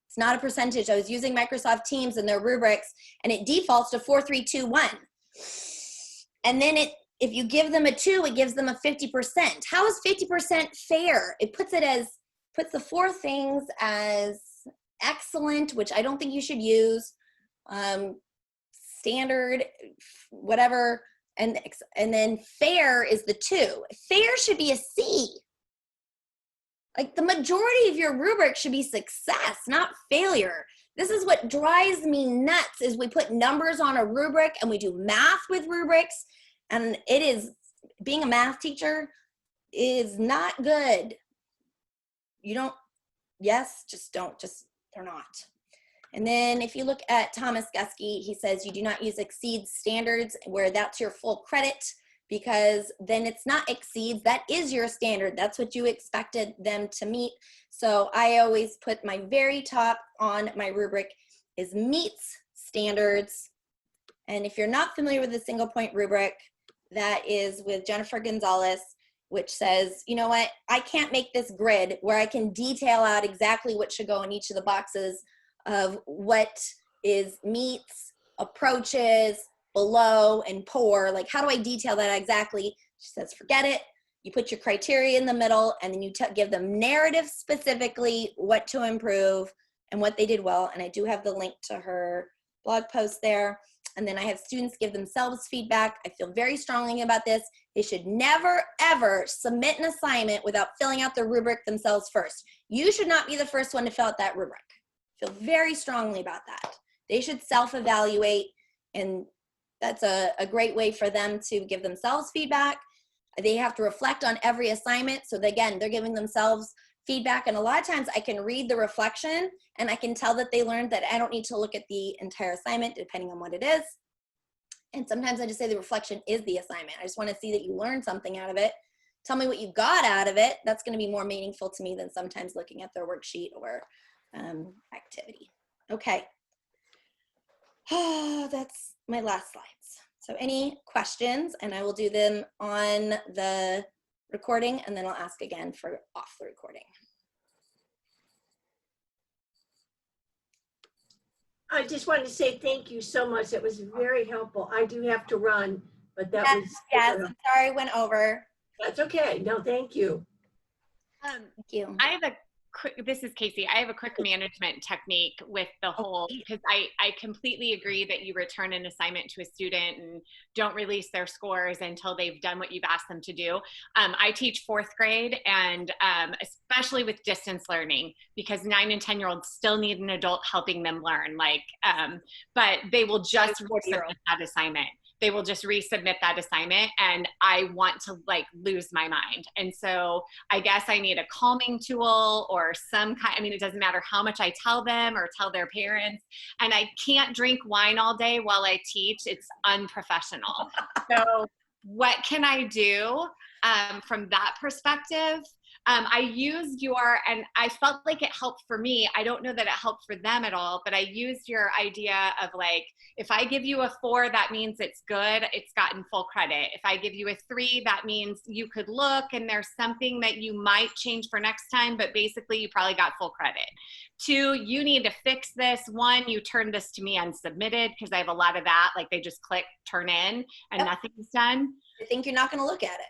It's not a percentage. I was using Microsoft Teams and their rubrics, and it defaults to 4, 3, 2, 1. And then if you give them a 2, it gives them a 50%. How is 50% fair? It puts the 4 things as excellent, which I don't think you should use. Standard, whatever, and then fair is the 2. Fair should be a C. Like, the majority of your rubric should be success, not failure. This is what drives me nuts, is we put numbers on a rubric and we do math with rubrics, and it is, being a math teacher is not good. You don't, yes, just don't, they're not. And then if you look at Thomas Guskey, he says you do not use exceed standards where that's your full credit, because then it's not exceeds, that is your standard. That's what you expected them to meet. So I always put my very top on my rubric is meets standards. And if you're not familiar with the single point rubric, that is with Jennifer Gonzalez, which says, you know what, I can't make this grid where I can detail out exactly what should go in each of the boxes of what is meets, approaches, below, and poor. Like, how do I detail that exactly? She says, forget it. You put your criteria in the middle, and then you give them narrative specifically what to improve and what they did well. And I do have the link to her blog post there. And then I have students give themselves feedback. I feel very strongly about this. They should never, ever submit an assignment without filling out the rubric themselves first. You should not be the first one to fill out that rubric. I feel very strongly about that. They should self-evaluate, and that's a great way for them to give themselves feedback. They have to reflect on every assignment. So again, they're giving themselves feedback. And a lot of times I can read the reflection and I can tell that they learned that I don't need to look at the entire assignment depending on what it is. And sometimes I just say the reflection is the assignment. I just want to see that you learned something out of it. Tell me what you got out of it. That's going to be more meaningful to me than sometimes looking at their worksheet or activity. Okay. Oh, that's my last slides. So any questions, and I will do them on the recording, and then I'll ask again for off the recording. I just wanted to say thank you so much. It was very helpful. I do have to run, but that was yes. Sorry, I went over. That's okay. No, thank you. Thank you. I have a quick, this is Casey. I have a quick management technique with the whole, because I completely agree that you return an assignment to a student and don't release their scores until they've done what you've asked them to do. I teach 4th grade, and especially with distance learning, because 9 and 10-year-olds still need an adult helping them learn. Like, but they will just resubmit that assignment. They will just resubmit that assignment, and I want to like lose my mind. And so I guess I need a calming tool or some kind, I mean, it doesn't matter how much I tell them or tell their parents, and I can't drink wine all day while I teach. It's unprofessional. So what can I do from that perspective? I used your, and I felt like it helped for me. I don't know that it helped for them at all, but I used your idea of like, if I give you a 4, that means it's good. It's gotten full credit. If I give you a 3, that means you could look and there's something that you might change for next time, but basically you probably got full credit. 2, you need to fix this. 1, you turn this to me unsubmitted, because I have a lot of that. Like they just click turn in and nothing's done. I think you're not going to look at it.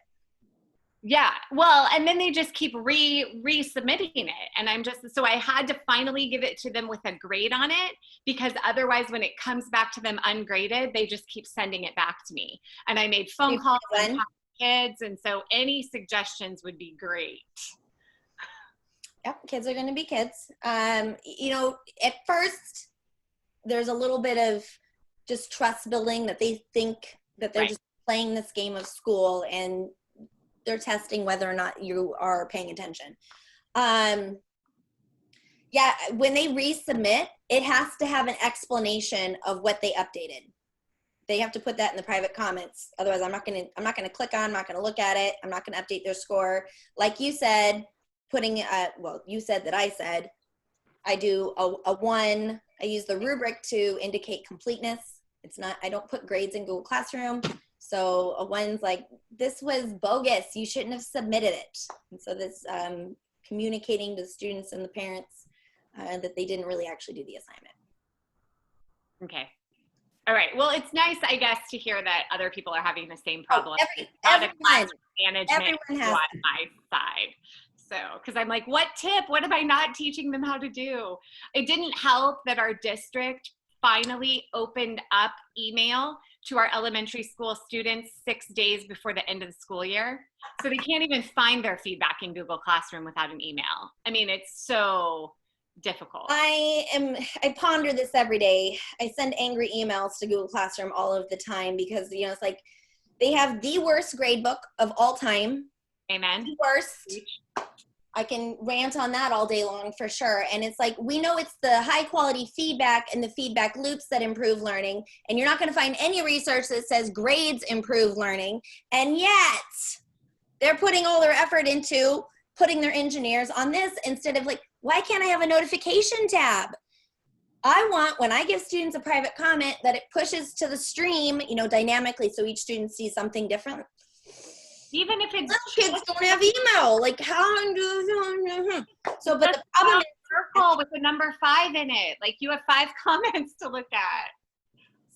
Yeah, well, and then they just keep resubmitting it. And I'm just, so I had to finally give it to them with a grade on it, because otherwise when it comes back to them ungraded, they just keep sending it back to me. And I made phone calls and talked to kids. And so any suggestions would be great. Yep, kids are going to be kids. You know, at first, there's a little bit of just trust building, that they think that they're just playing this game of school, and they're testing whether or not you are paying attention. Yeah, when they resubmit, it has to have an explanation of what they updated. They have to put that in the private comments. Otherwise, I'm not gonna click on, I'm not gonna look at it. I'm not gonna update their score. Like you said, putting, well, you said that I said, I do a 1, I use the rubric to indicate completeness. It's not, I don't put grades in Google Classroom. So a 1's like, this was bogus, you shouldn't have submitted it. And so this communicating to the students and the parents that they didn't really actually do the assignment. Okay. All right. Well, it's nice, I guess, to hear that other people are having the same problem. Management on my side. So, because I'm like, what tip? What am I not teaching them how to do? It didn't help that our district finally opened up email to our elementary school students 6 days before the end of the school year. So they can't even find their feedback in Google Classroom without an email. I mean, it's so difficult. I ponder this every day. I send angry emails to Google Classroom all of the time, because, you know, it's like they have the worst grade book of all time. Amen. The worst. I can rant on that all day long for sure. And it's like, we know it's the high quality feedback and the feedback loops that improve learning. And you're not going to find any research that says grades improve learning. And yet they're putting all their effort into putting their engineers on this instead of like, why can't I have a notification tab? I want, when I give students a private comment, that it pushes to the stream, you know, dynamically, so each student sees something different. Even if it's little kids don't have email. Like how so, but the problem is circle with the number 5 in it. Like you have 5 comments to look at.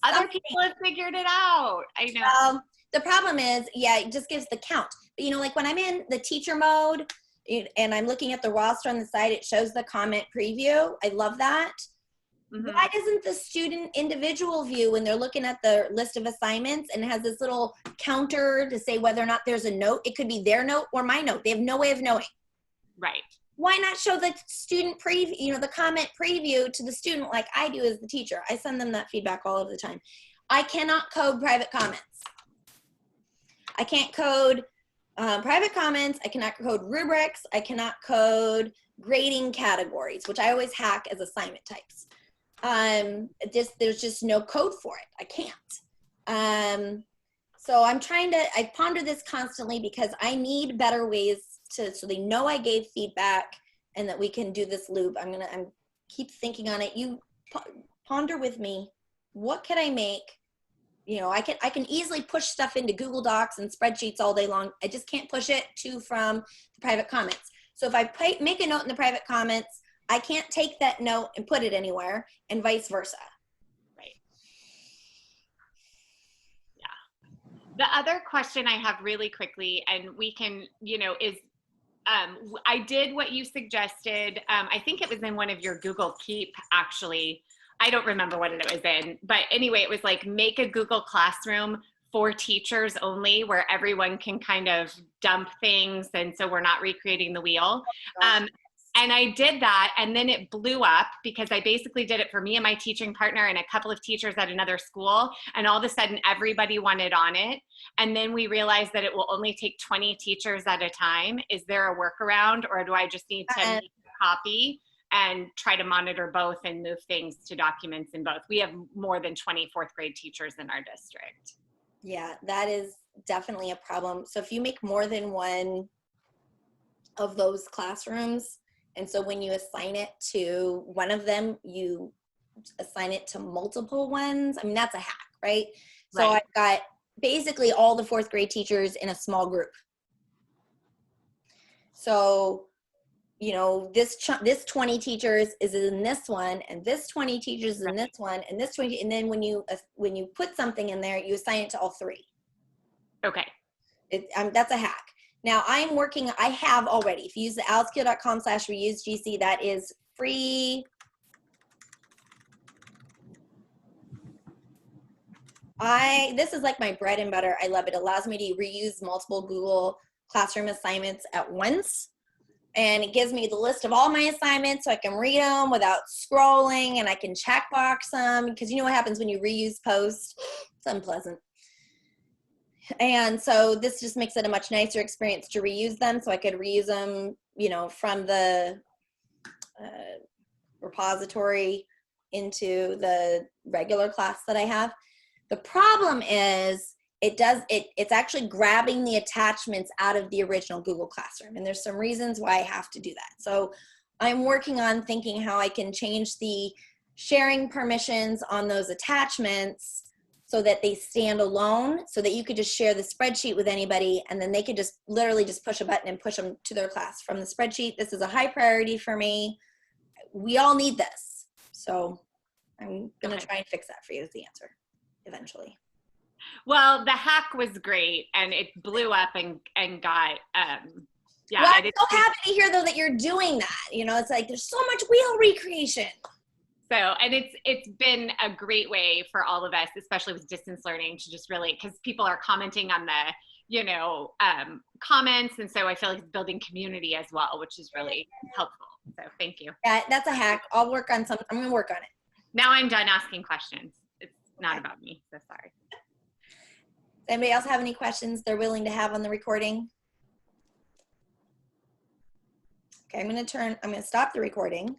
Other people have figured it out. I know. The problem is, yeah, it just gives the count. But you know, like when I'm in the teacher mode and I'm looking at the roster on the side, it shows the comment preview. I love that. Mhm. Why doesn't the student individual view when they're looking at the list of assignments and has this little counter to say whether or not there's a note? It could be their note or my note. They have no way of knowing. Right. Why not show the student preview, you know, the comment preview to the student like I do as the teacher? I send them that feedback all of the time. I cannot code private comments. I can't code private comments. I cannot code rubrics. I cannot code grading categories, which I always hack as assignment types. There's just no code for it. I can't. So I ponder this constantly because I need better ways so they know I gave feedback and that we can do this loop. I'm keep thinking on it. You ponder with me. What can I make? You know, I can easily push stuff into Google Docs and spreadsheets all day long. I just can't push it from the private comments. So if I make a note in the private comments, I can't take that note and put it anywhere, and vice versa. Right. Yeah. The other question I have really quickly, and we can, you know, is I did what you suggested. I think it was in one of your Google Keep, actually. I don't remember what it was in, but anyway, it was like make a Google Classroom for teachers only, where everyone can kind of dump things, and so we're not recreating the wheel. And I did that, and then it blew up because I basically did it for me and my teaching partner and a couple of teachers at another school, and all of a sudden everybody wanted on it. And then we realized that it will only take 20 teachers at a time. Is there a workaround, or do I just need to make a copy and try to monitor both and move things to documents in both? We have more than 20 fourth grade teachers in our district. Yeah, that is definitely a problem. So if you make more than one of those classrooms, and so when you assign it to one of them, you assign it to multiple ones. I mean, that's a hack, right? So Right. I've got basically all the fourth grade teachers in a small group. So, you know, this 20 teachers is in this one, and this 20 teachers is in this one, and this 20, and then when you put something in there, you assign it to all 3. Okay. That's a hack. Now I have already, if you use the alicekeel.com/reuseGC, that is free. This is like my bread and butter. I love it. It allows me to reuse multiple Google Classroom assignments at once. And it gives me the list of all my assignments so I can read them without scrolling, and I can checkbox them, because you know what happens when you reuse posts? It's unpleasant. And so this just makes it a much nicer experience to reuse them, so I could reuse them, you know, from the repository into the regular class that I have. The problem is it's actually grabbing the attachments out of the original Google Classroom, and there's some reasons why I have to do that. So I'm working on thinking how I can change the sharing permissions on those attachments so that they stand alone, so that you could just share the spreadsheet with anybody, and then they could just literally just push a button and push them to their class from the spreadsheet. This is a high priority for me. We all need this. So I'm gonna try and fix that for you, is the answer eventually. Well, the hack was great, and it blew up and got, yeah. Well, I'm so happy to hear though that you're doing that. You know, it's like there's so much wheel recreation. So, and it's been a great way for all of us, especially with distance learning, to just really, because people are commenting on the, you know, comments, and so I feel like it's building community as well, which is really helpful. So thank you. Yeah, that's a hack. I'll work on something. I'm gonna work on it. Now I'm done asking questions. It's not about me, so sorry. Does anybody else have any questions they're willing to have on the recording? Okay, I'm gonna stop the recording.